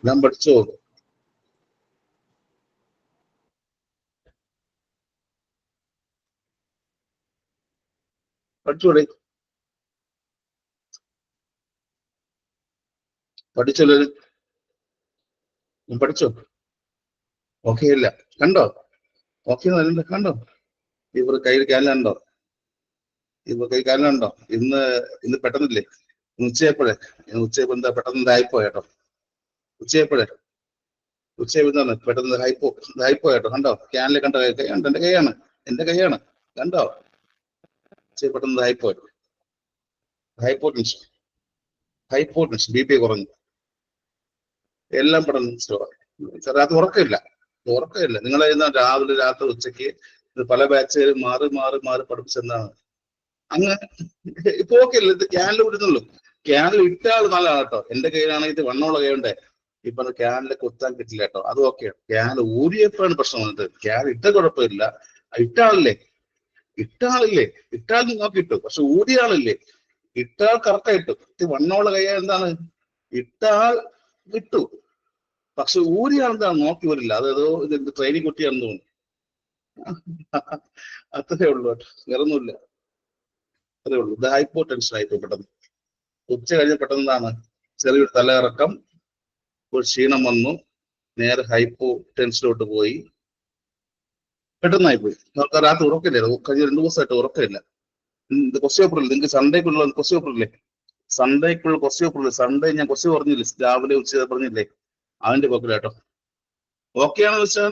ഞാൻ പഠിച്ചോ? പഠിച്ചോടെ? പഠിച്ചല്ലോ? പഠിച്ചോ? ഓക്കെ ഇല്ല. കണ്ടോ? ഓക്കെ കണ്ടോ? ഇവർ കയ്യിൽ കാലുണ്ടോ? ഇവർ കൈ കാലുണ്ടോ? ഇന്ന് പെട്ടെന്നില്ലേ? ഉച്ചയപ്പോഴേ എന്താ പെട്ടെന്ന് ഇതായിപ്പോ കേട്ടോ. ഉച്ചയപ്പോഴാണ് പെട്ടെന്ന് ഹൈപ്പോ കേട്ടോ. കണ്ടോ? ക്യാനിൽ കണ്ടോ? കൈ കണ്ടോ? എന്റെ കൈയാണ് കണ്ടോ? പെട്ടെന്ന് ഹൈപ്പോട്ടൻഷൻ BP കുറഞ്ഞു. എല്ലാം പെട്ടെന്ന് സ്ലോ. രാത്രി ഉറക്കമില്ല. നിങ്ങളെ രാവിലെ രാത്രി ഉച്ചയ്ക്ക് പല ബാച്ചുകാരും മാറി പഠിപ്പിച്ചെന്നാണ്. അങ്ങ് ഇപ്പൊ ഓക്കെ അല്ലേ? ഇത് ക്യാനിൽ വിടുന്നുള്ളൂ. ക്യാനിൽ ഇട്ട ആൾ നല്ലതാണ് കേട്ടോ. എന്റെ കയ്യിലാണെങ്കിൽ ഇത് വണ്ണമുള്ള കൈയുണ്ടേ. ഇപ്പൊ ക്യാനിൽ കുത്താൻ പറ്റില്ല കേട്ടോ. അത് ഓക്കെ. ക്യാൻ ഊരിയപ്പോഴാണ് പ്രശ്നം വന്നിട്ട്. ക്യാൻ ഇട്ട കുഴപ്പമില്ല. ഇട്ട ആളില്ലേ? ഇട്ടാൾ നോക്കി ഇട്ടു. പക്ഷെ ഊരിയ ആളില്ലേ? ഇട്ടാൾ കറക്റ്റായി ഇട്ടു. ഇത് വണ്ണമുള്ള കൈ എന്താണ്? ഇട്ടാൾ വിട്ടു. പക്ഷെ ഊരിയ ആൾ എന്താണ് നോക്കി വരില്ല. അതേതോ ഇത് ട്രെയിനിങ് കുട്ടിയാണെന്ന് തോന്നുന്നു. അത്രേ ഉള്ളൂ കേട്ടോ. വേറൊന്നുമില്ല. അത്രേ ഉള്ളൂ. ഇത് ഹൈപ്പോ ടെൻഷൻ ആയിപ്പോയി പെട്ടെന്ന്. ഉച്ച കഴിഞ്ഞ് പെട്ടെന്ന് എന്താണ്? ചെറിയൊരു തലയിറക്കം, ഒരു ക്ഷീണം വന്നു. നേരെ ഹൈപ്പോ ടെൻഷനിലോട്ട് പോയി. പെട്ടെന്നായി പോയി. രാത്രി ഉറക്കില്ല. കഴിഞ്ഞ 2 ദിവസമായിട്ട് ഉറക്കമില്ല. ക്വസ്റ്റ്യൻ പേപ്പർ ഇല്ല. നിങ്ങൾക്ക് സൺഡേക്കുള്ള ക്വസ്റ്റ്യൻ പേപ്പർ ഇല്ലേ? സൺഡേക്കുള്ള ക്വസ്റ്റ്യൻ പേപ്പർ ഇല്ലേ? സൺഡേ ഞാൻ ക്വസ്റ്റ്യൻ പറഞ്ഞില്ലേ? രാവിലെ ഉച്ച പറഞ്ഞില്ലേ? അതിന്റെ പേപ്പർ കേട്ടോ. ഓക്കെ ആണെന്ന് വെച്ചാൽ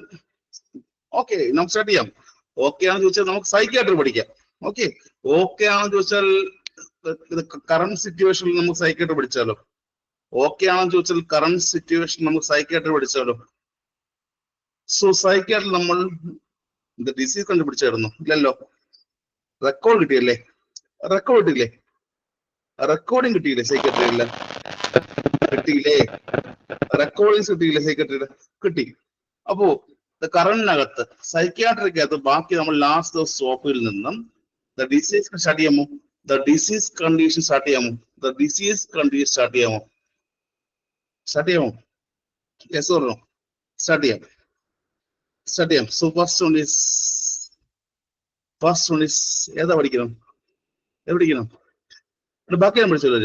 ഓക്കെ നമുക്ക് സ്റ്റാർട്ട് ചെയ്യാം. ഓക്കെ ആണെന്ന് ചോദിച്ചാൽ നമുക്ക് സൈക്യാട്രി പഠിക്കാം. ഓക്കെ ആണെന്ന് ചോദിച്ചാൽ ഇത് കറണ്ട് സിറ്റുവേഷനിൽ നമുക്ക് സൈക്യാട്രി പഠിച്ചാലോ? ഓക്കെ ആണെന്ന് ചോദിച്ചാൽ കറണ്ട് സിറ്റുവേഷൻ നമുക്ക് സൈക്യാട്രി പഠിച്ചാലോ? സോ സൈക്യാട്രി നമ്മൾ ഡിസീസ് കണ്ടുപിടിച്ചായിരുന്നു? ഇല്ലല്ലോ. റെക്കോർഡ് കിട്ടിയില്ലേ? റെക്കോർഡിങ് കിട്ടിയില്ലേ? സൈക്യാട്രിയില്ല കിട്ടിയില്ലേ? റെക്കോർഡിങ്സ് കിട്ടിയില്ലേ? സൈക്യാട്രിയുടെ കിട്ടി. അപ്പോ കറണ്ടിനകത്ത് സൈക്യാട്രിക്കകത്ത് ബാക്കി നമ്മൾ ലാസ്റ്റ് സ്റ്റോപ്പിൽ നിന്നും ഡിസീസ് സ്റ്റാർട്ട് ചെയ്യാമോ? ഡിസീസ് കണ്ടീഷൻ സ്റ്റാർട്ട് ചെയ്യാമോ? സ്റ്റാർട്ട് ചെയ്യാമോ? Yes or no? സ്റ്റാർട്ട് ചെയ്യാം. സോ ഫസ്റ്റ് വൺ ഈസ് ഏതാ പഠിക്കണം? ബാക്കി ഞാൻ പഠിച്ചല്ലോ.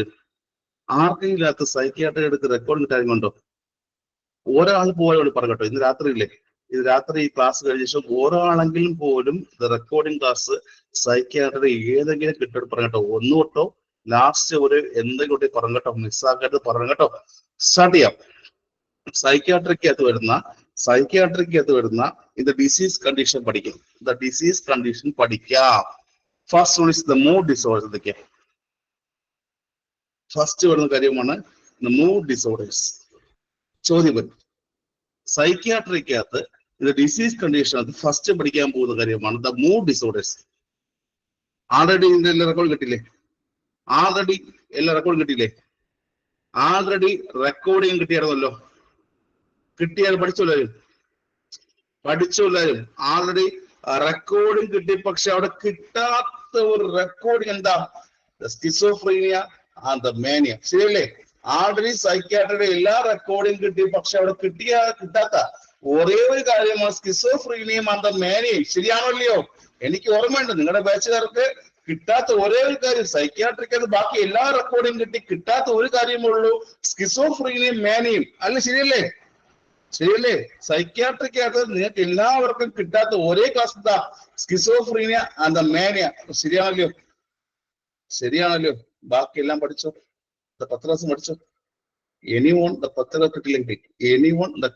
ആർക്കെങ്കിലും സൈക്യാട്രി എടുത്ത് റെക്കോർഡ് കിട്ടാൻ ഉണ്ടോ? ഒരാൾ പോലും പറഞ്ഞോ. ഇന്ന് രാത്രിയില്ലേ? ഇത് രാത്രി ക്ലാസ് കഴിഞ്ഞ ശേഷം ഒരാളെങ്കിലും പോലും റെക്കോർഡിംഗ് ക്ലാസ് സൈക്യാട്രി ഏതെങ്കിലും കിട്ടും പറഞ്ഞോ. ഒന്ന് തൊട്ടോ ലാസ്റ്റ് ഒരു എന്തെങ്കിലും പറഞ്ഞോ. മിസ്സാക്കാട്ട് പറഞ്ഞോ. സ്റ്റാർട്ട് ചെയ്യാം. സൈക്യാട്രിക്കകത്ത് വരുന്ന ഇത് ഡിസീസ് കണ്ടീഷൻ പഠിക്കും. First one is the mood disorders. എന്തൊക്കെയാ ഫസ്റ്റ് വരുന്ന കാര്യമാണ്? Mood disorders. ചോദ്യം വരും. സൈക്യാട്രിക്കകത്ത് ഇത് ഡിസീസ് കണ്ടീഷൻ അത് ഫസ്റ്റ് പഠിക്കാൻ പോകുന്ന കാര്യമാണ് ദ മൂഡ് ഡിസോർഡേഴ്സ്. ആൾറെഡി ഇതിന്റെ എല്ലാ റെക്കോർഡ് കിട്ടിയില്ലേ? ആൾറെഡി റെക്കോർഡിങ് കിട്ടിയായിരുന്നല്ലോ. കിട്ടിയാൽ പഠിച്ചോല്ലാരും ആൾറെഡി റെക്കോർഡിങ് കിട്ടി. പക്ഷെ അവിടെ കിട്ടാത്ത ഒരു റെക്കോർഡിങ് എന്താ? Schizophrenia and the mania. ശരിയല്ലേ? ആൾറെഡി സൈക്യാട്രിയുടെ എല്ലാ റെക്കോർഡിങ് കിട്ടി. പക്ഷെ അവിടെ കിട്ടാത്ത ഒരേ ഒരു കാര്യമാണ് സ്കിസോഫ്രീനിയം ആൻഡ് ദ മാനിയയും. ശരിയാണോ അല്ലയോ? എനിക്ക് ഓർമ്മയുണ്ട് നിങ്ങളുടെ ബാച്ചുകാർക്ക് കിട്ടാത്ത ഒരേ ഒരു കാര്യം സൈക്യാട്രിക്കത് ബാക്കി എല്ലാ റെക്കോർഡിങ് കിട്ടി. കിട്ടാത്ത ഒരു കാര്യമുള്ളൂ, സ്കിസോഫ്രീനിയം മാനിയയും. അല്ല ശരിയല്ലേ? സൈക്യാട്രിക്കകത്ത് നിങ്ങൾക്ക് എല്ലാവർക്കും കിട്ടാത്ത ഒരേ ക്ലാസ് എന്താ? Schizophrenia and the mania. ശരിയാണല്ലോ. ബാക്കി എല്ലാം പഠിച്ചോ? 10 ക്ലാസ് പഠിച്ചോ? എനിവൺ 10 ക്ലാസ് കിട്ടില്ലെങ്കിൽ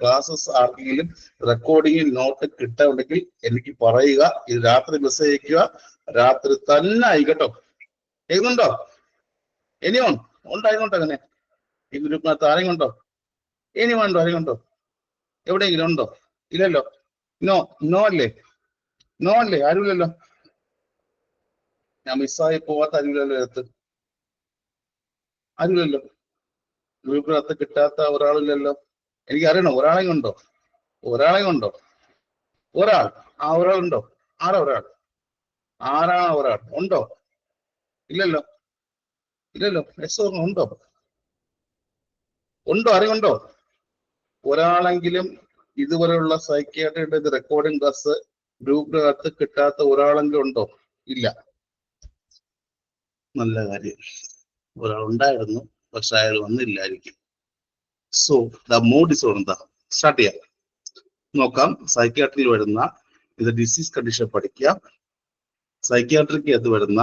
ക്ലാസ്സസ് ആർക്കെങ്കിലും റെക്കോർഡിംഗിൽ നോട്ട് കിട്ടാറുണ്ടെങ്കിൽ എനിക്ക് പറയുക. ഇത് രാത്രി മെസ്സേജ് അയക്കുക. രാത്രി തന്നെ ആയിക്കോട്ടോ. എഴുതുന്നുണ്ടോ? എനിവൺ ഉണ്ടായിരുന്നോട്ടോ? അങ്ങനെ ഈ ഗ്രൂപ്പിനകത്ത് ആരെങ്കിലും ഉണ്ടോ? ആരെങ്കിലും ഉണ്ടോ? എവിടെയെങ്കിലും ഉണ്ടോ? ഇല്ലല്ലോ. നോ അല്ലേ? ആരുമില്ലല്ലോ. ഞാൻ മിസ്സായി പോവാത്ത ആരുമില്ലല്ലോ. ഗ്രൂപ്പിനകത്ത് കിട്ടാത്ത ഒരാളില്ലല്ലോ. എനിക്ക് അറിയണോ? ഒരാളെയും ഉണ്ടോ? ഒരാൾ ഒരാളുണ്ടോ? ഒരാൾ ഉണ്ടോ? ഇല്ലല്ലോ. എസ് ഉണ്ടോ? അറിയുണ്ടോ? ഒരാളെങ്കിലും ഇതുവരെയുള്ള സൈക്യാട്രിയുടെ റെക്കോർഡിംഗ് ക്ലാസ് ഗ്രൂപ്പിനകത്ത് കിട്ടാത്ത ഒരാളെങ്കിലും ഉണ്ടോ? ഇല്ല. നല്ല കാര്യം. ഒരാളുണ്ടായിരുന്നു, പക്ഷെ അയാൾ വന്നില്ലായിരിക്കും. സോ ദ മൂഡ് ഡിസോർഡർ എന്താ? സ്റ്റാർട്ട് ചെയ്യാം. നോക്കാം. സൈക്യാട്രിയിൽ വരുന്ന ഇത് ഡിസീസ് കണ്ടീഷൻ പഠിക്കാം. സൈക്യാട്രിക്ക് അത് വരുന്ന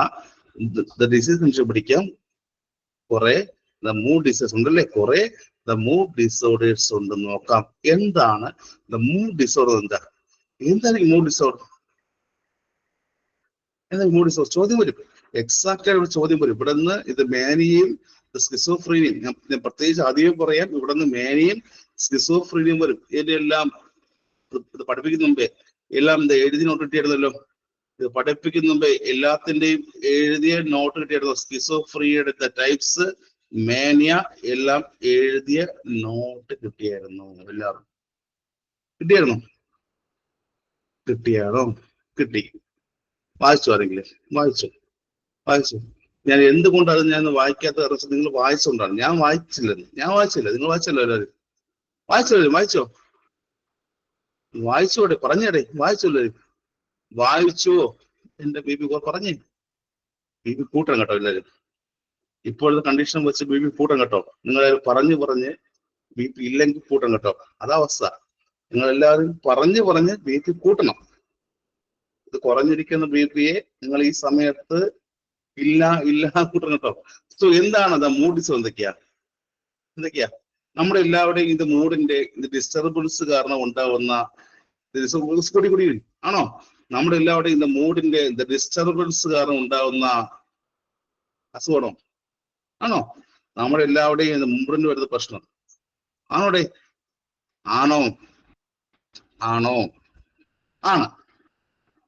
ഡിസീസ് കണ്ടീഷൻ പഠിക്കാം. കുറെ ദ മൂഡ് ഡിസീസ് ഉണ്ടല്ലേ, കുറെ ദ മൂഡ് ഡിസോർഡേഴ്സ് ഉണ്ട്. നോക്കാം എന്താണ് ദ മൂഡ് ഡിസോർഡർ. എന്താണ് ഈ മൂഡ് ഡിസോർഡർ? എന്താ മൂഡ് ഡിസോർഡർ? ചോദ്യം വരും, എക്സാക്റ്റ് ആയിട്ട് ചോദ്യം വരും. ഇവിടെ നിന്ന് ഇത് മാനിയയും സ്കിസോഫ്രീനിയും, ഞാൻ പ്രത്യേകിച്ച് അധികം പറയാം, ഇവിടെ നിന്ന് മാനിയും സ്കിസോഫ്രീനിയും വരും. ഇതിന്റെ എല്ലാം ഇത് പഠിപ്പിക്കുന്ന മുമ്പേ എല്ലാം എന്താ എഴുതി നോട്ട് കിട്ടിയായിരുന്നല്ലോ. ഇത് പഠിപ്പിക്കുന്ന മുമ്പേ എല്ലാത്തിന്റെയും എഴുതിയ നോട്ട് കിട്ടിയായിരുന്നു. സ്കിസോഫ്രീനിയുടെ ടൈപ്സ്, മാനിയ എല്ലാം എഴുതിയ നോട്ട് കിട്ടിയായിരുന്നു. എല്ലാവരും കിട്ടിയായിരുന്നു? കിട്ടിയാണോ? കിട്ടി. വായിച്ചു ആരെങ്കിലും? വായിച്ചു. ഞാൻ എന്തുകൊണ്ടാണ് ഞാൻ വായിക്കാത്ത കാരണം നിങ്ങൾ വായിച്ചുകൊണ്ടാണ്. ഞാൻ വായിച്ചില്ല. നിങ്ങൾ വായിച്ചല്ലോ എല്ലാവരും? വായിച്ചോ? വായിച്ചോടെ? പറഞ്ഞേടെ. വായിച്ചല്ലോ? വായിച്ചോ? എന്റെ ബേബി പറഞ്ഞേ. ബേബി കൂട്ടണം കേട്ടോ എല്ലാവരും. ഇപ്പോഴത്തെ കണ്ടീഷൻ വെച്ച് ബേബി കൂട്ടം കേട്ടോ. നിങ്ങൾ പറഞ്ഞ് ബി പി ഇല്ലെങ്കിൽ കൂട്ടം കേട്ടോ. അതാ അവസ്ഥ. നിങ്ങൾ എല്ലാവരും പറഞ്ഞ് ബി പി കൂട്ടണം. ഇത് കുറഞ്ഞിരിക്കുന്ന ബി പിയെ നിങ്ങൾ ഈ സമയത്ത് ഇല്ല കൂട്ടണം കേട്ടോ. സോ എന്താണ് മൂഡ് ഡിസോർഡർ? എന്തൊക്കെയാ നമ്മുടെ എല്ലാവരുടെയും ഇത് മൂഡിന്റെ ഇത് ഡിസ്റ്റർബൻസ് കാരണം ഉണ്ടാവുന്ന ആണോ? നമ്മുടെ എല്ലാവരുടെയും ഇത് മൂഡിന്റെ ഡിസ്റ്റർബൻസ് കാരണം ഉണ്ടാവുന്ന അസുഖമാണോ? ആണോ? നമ്മുടെ എല്ലാവരുടെയും മൂഡിന് വരുന്ന പ്രശ്നം ആണോടെ? ആണോ?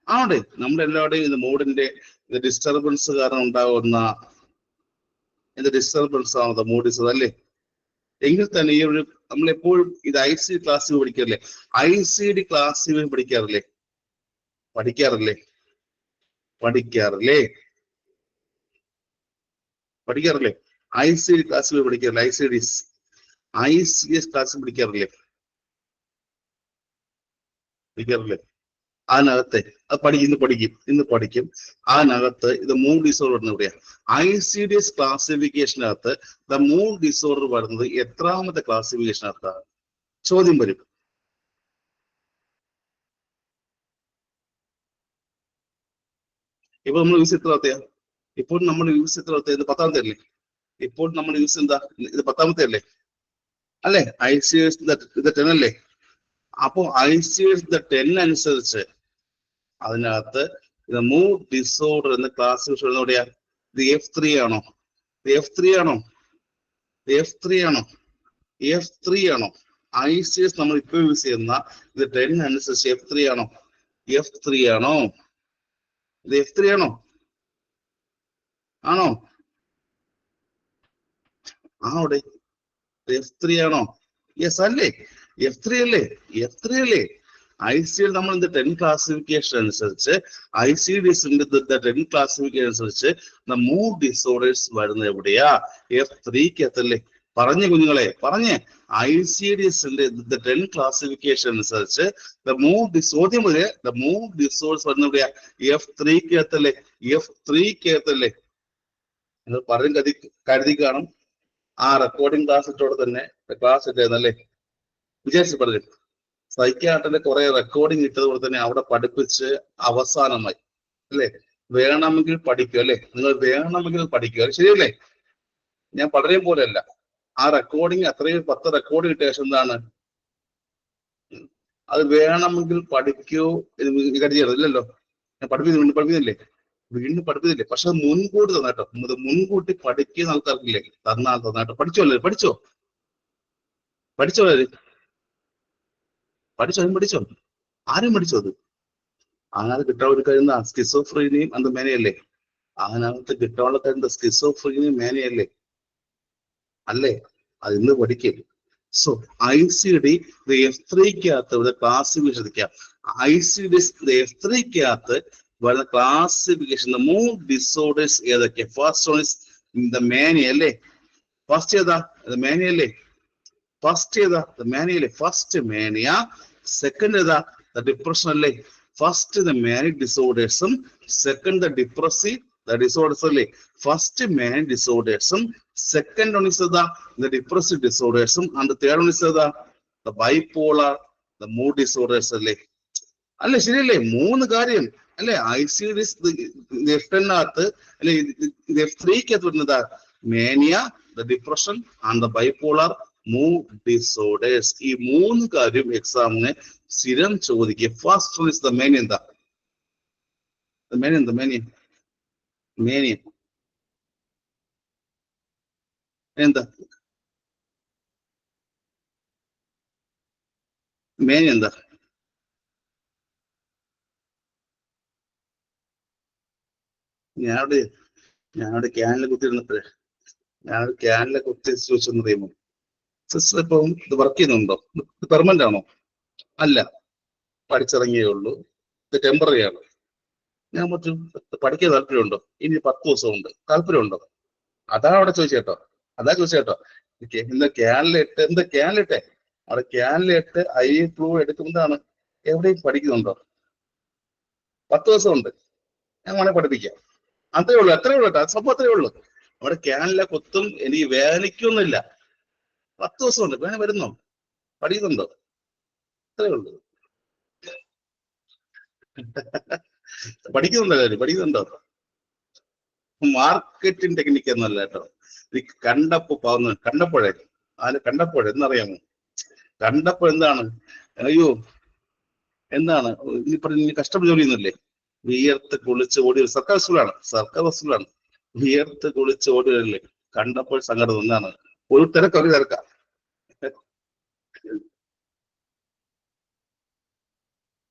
ആണോടെ? നമ്മുടെ എല്ലാവരുടെയും ഇത് മൂഡിന്റെ ഡിസ്റ്റർബൻസ് കാരണം ഉണ്ടാകുന്ന ഡിസ്റ്റർബൻസ് ആണോ മൂഡ് ഡിസോർഡർ അല്ലേ? എങ്കിൽ തന്നെ ഈ ഒരു നമ്മളെപ്പോഴും ഇത് ICD ക്ലാസ്സിൽ പഠിക്കാറില്ലേ? ICD ക്ലാസ്സിൽ പഠിക്കാറില്ലേ? ICD ക്ലാസ്സിൽ പഠിക്കാറില്ലേ? ICS ക്ലാസ്സിൽ പഠിക്കാറില്ലേ? അതിനകത്തെ അത് ഇന്ന് പഠിക്കും. അതിനകത്ത് ഇത് മൂഡ് ഡിസോർഡർ എവിടെയാ? ICDS ക്ലാസിഫിക്കേഷനകത്ത് ദ മൂഡ് ഡിസോർഡർ വരുന്നത് എത്രാമത്തെ ക്ലാസിഫിക്കേഷനകത്താണ്? ചോദ്യം വരും. ഇപ്പൊ നമ്മൾ യൂസ് എത്രാമത്തെയാ? ഇപ്പോൾ നമ്മൾ യൂസ് എത്രാമത്തെ? ഇത് 10ാമത്തെ അല്ലേ? ഇപ്പോൾ നമ്മൾ യൂസ് എന്താ? ഇത് 10ാമത്തെ അല്ലേ? ICS ഇത് 10 അല്ലേ? അപ്പോ ICS 10 അനുസരിച്ച് അതിനകത്ത് ഇത് മൂഡ് ഡിസോർഡർ എന്ന ക്ലാസിഫിക്കേഷൻ എവിടെയാ? ഇത് F3 ആണോ? ICS നമ്മൾ ഇപ്പൊ യൂസ് ചെയ്യുന്ന ഇത് 10 അനുസരിച്ച് F3 ആണോ? ഇത് F3 ആണോ? ആണോടെ? F3 ആണോ? യെസ് അല്ലേ? F3 അല്ലേ? ICD നമ്മൾ 10 ക്ലാസിഫിക്കേഷൻ അനുസരിച്ച് ICDസിന്റെ 10 ക്ലാസിഫിക്കേഷൻ അനുസരിച്ച് മൂഡ് ഡിസോർഡേഴ്സ് വരുന്നത് എവിടെയാ? F3-ക്കകത്തല്ലേ? പറഞ്ഞേ കുഞ്ഞുങ്ങളെ, പറഞ്ഞേ. ICDസിന്റെ 10 ക്ലാസിഫിക്കേഷൻ അനുസരിച്ച് മൂഡ് ഡിസോർഡേഴ്സ് വരുന്നത് എവിടെയാ? F3-ക്കകത്തല്ലേ? നിങ്ങൾ പറഞ്ഞ് കരുതി കാണും. ആ റെക്കോർഡിംഗ് ക്ലാസ് ഇട്ടോടെ തന്നെ ക്ലാസ് ഇട്ടായിരുന്നല്ലേ? വിചാരിച്ചു പറഞ്ഞു. സൈക്യാട്രിന്റെ കുറെ റെക്കോർഡിംഗ് ഇട്ടതുപോലെ തന്നെ അവിടെ പഠിപ്പിച്ച് അവസാനമായി അല്ലേ? വേണമെങ്കിൽ പഠിക്കുക അല്ലേ? നിങ്ങൾ വേണമെങ്കിൽ പഠിക്കുക, ശരിയല്ലേ? ഞാൻ പലരെയും പോലെയല്ല. ആ റെക്കോർഡിംഗ് അത്രയും 10 റെക്കോർഡിംഗ് ഇട്ട ശേഷം എന്താണ് അത് വേണമെങ്കിൽ പഠിക്കൂ എന്ന് കരുതിയല്ലോ. ഞാൻ പഠിപ്പിക്കുന്നില്ലേ? വീണ്ടും പഠിപ്പിക്കുന്നില്ലേ? പക്ഷെ അത് മുൻകൂട്ടി തന്നാട്ടോ. മുൻകൂട്ടി പഠിക്കുന്ന ആൾക്കാർക്കില്ലേ? തന്നാട്ടോ. പഠിച്ചോ? ആരും പഠിച്ചോ? അത് അതിനകത്ത് കിട്ടാൻ ഒരു കഴിയുന്ന സ്കിസോഫ്രീനിയും അത് മേനയല്ലേ? അതിനകത്ത് കിട്ടാനുള്ള കഴിയുന്ന സ്കിസോഫ്രീനിയും മേനയല്ലേ? അല്ലേ? അത് ഇന്ന് പഠിക്കും. സോ ICD F3-ക്കകത്ത് ക്ലാസിഫിക്കേഷൻ ശ്രദ്ധിക്കാം. ICD F3-ക്കകത്ത് വരുന്ന ക്ലാസിഫിക്കേഷൻ മൂഡ് ഡിസോർഡേഴ്സ് ഏതൊക്കെ? First one is the mania അല്ലേ? ഫസ്റ്റ് ഏതാ? മേനിയ അല്ലേ? ഫസ്റ്റ് ഏതാ? മാനിയല്ലേ? First mania. സെക്കൻഡ് ഏതാ? ഡിപ്രഷൻ അല്ലേ? ഫസ്റ്റ് മാനിക് ഡിസോർഡേഴ്സും സെക്കൻഡ് ഡിപ്രസീവ് ഡിസോർഡേഴ്സ് അല്ലേ? ഫസ്റ്റ് മാനിക് ഡിസോർഡേഴ്സും സെക്കൻഡ് വൺ ഇസ് ഏതാ? ഡിപ്രസീവ് ഡിസോർഡേഴ്സും ആൻഡ് തേർഡ് വൺ ഇസ് ഏതാ? ബൈപോളർ മൂഡ് ഡിസോർഡേഴ്സ് അല്ലേ? അല്ലെ? ശരിയല്ലേ? മൂന്ന് കാര്യം അല്ലെ? F10 അല്ലെ? F3 വരുന്നതാ mania, depression and bipolar mood disorders. ഈ മൂന്ന് കാര്യം എക്സാമിന് സ്ഥിരം ചോദിക്കുക. First one is the mania. എന്താ മേനിയ? എന്താ മേനിയ? മേനിയ എന്താ? മേനിയ എന്താ? ഞാനവിടെ ക്യാനിൽ കുത്തിയിരുന്നപ്പോഴേ ക്യാനിലെ കുത്തി ചോദിച്ചെന്ന് അറിയുമോ? സിസ്റ്റർ ഇപ്പം ഇത് വർക്ക് ചെയ്യുന്നുണ്ടോ? ഇത് പെർമനന്റ് ആണോ? അല്ല, പഠിച്ചിറങ്ങിയേ ഉള്ളൂ, ഇത് ടെമ്പററി ആണ്. ഞാൻ പറ്റും പഠിക്കാൻ താല്പര്യമുണ്ടോ? ഇനി 10 ദിവസമുണ്ട്, താല്പര്യമുണ്ടോ? അതാ അവിടെ ചോദിച്ചേട്ടോ, അതാ ചോദിച്ചേട്ടോ. ഇന്ന് ക്യാനിലിട്ട് ക്യാനിലിട്ടെ അവിടെ ക്യാനിലിട്ട് IE2 എടുക്കുന്നതാണ്. എവിടെയും പഠിക്കുന്നുണ്ടോ? 10 ദിവസമുണ്ട്, ഞാൻ വേണേ പഠിപ്പിക്കാം. അത്രേ ഉള്ളൂ, അത്രേ ഉള്ളൂ കേട്ടോ. സംഭവം അത്രേ ഉള്ളൂ. അവിടെ ക്യാനിലെ കുത്തും എനിക്ക് വേദനിക്കൊന്നുമില്ല. 10 ദിവസമുണ്ട്, വേണേ വരുന്നോ? പഠിക്കുന്നുണ്ടോ? അത്രേ ഉള്ളൂ. പഠിക്കുന്നുണ്ടോ? കാര്യം പഠിക്കുന്നുണ്ടോ? മാർക്കറ്റിംഗ് ടെക്നിക്ക് എന്നല്ല കേട്ടോ. ഇത് കണ്ടപ്പോഴേ എന്നറിയാമോ? കണ്ടപ്പോ എന്താണ്? അയ്യോ എന്താണ് ഇനി പറഞ്ഞ കഷ്ടപ്പെട്ട് ജോലിയൊന്നുമില്ലേ? വിയർത്ത് കുളിച്ച് ഓടി, സർക്കാർ സ്കൂളാണ്. വിയർത്ത് കുളിച്ച് ഓടി വരില്ലേ? കണ്ടപ്പോൾ സങ്കടം. എന്താണ്? ഒരു തിരക്ക.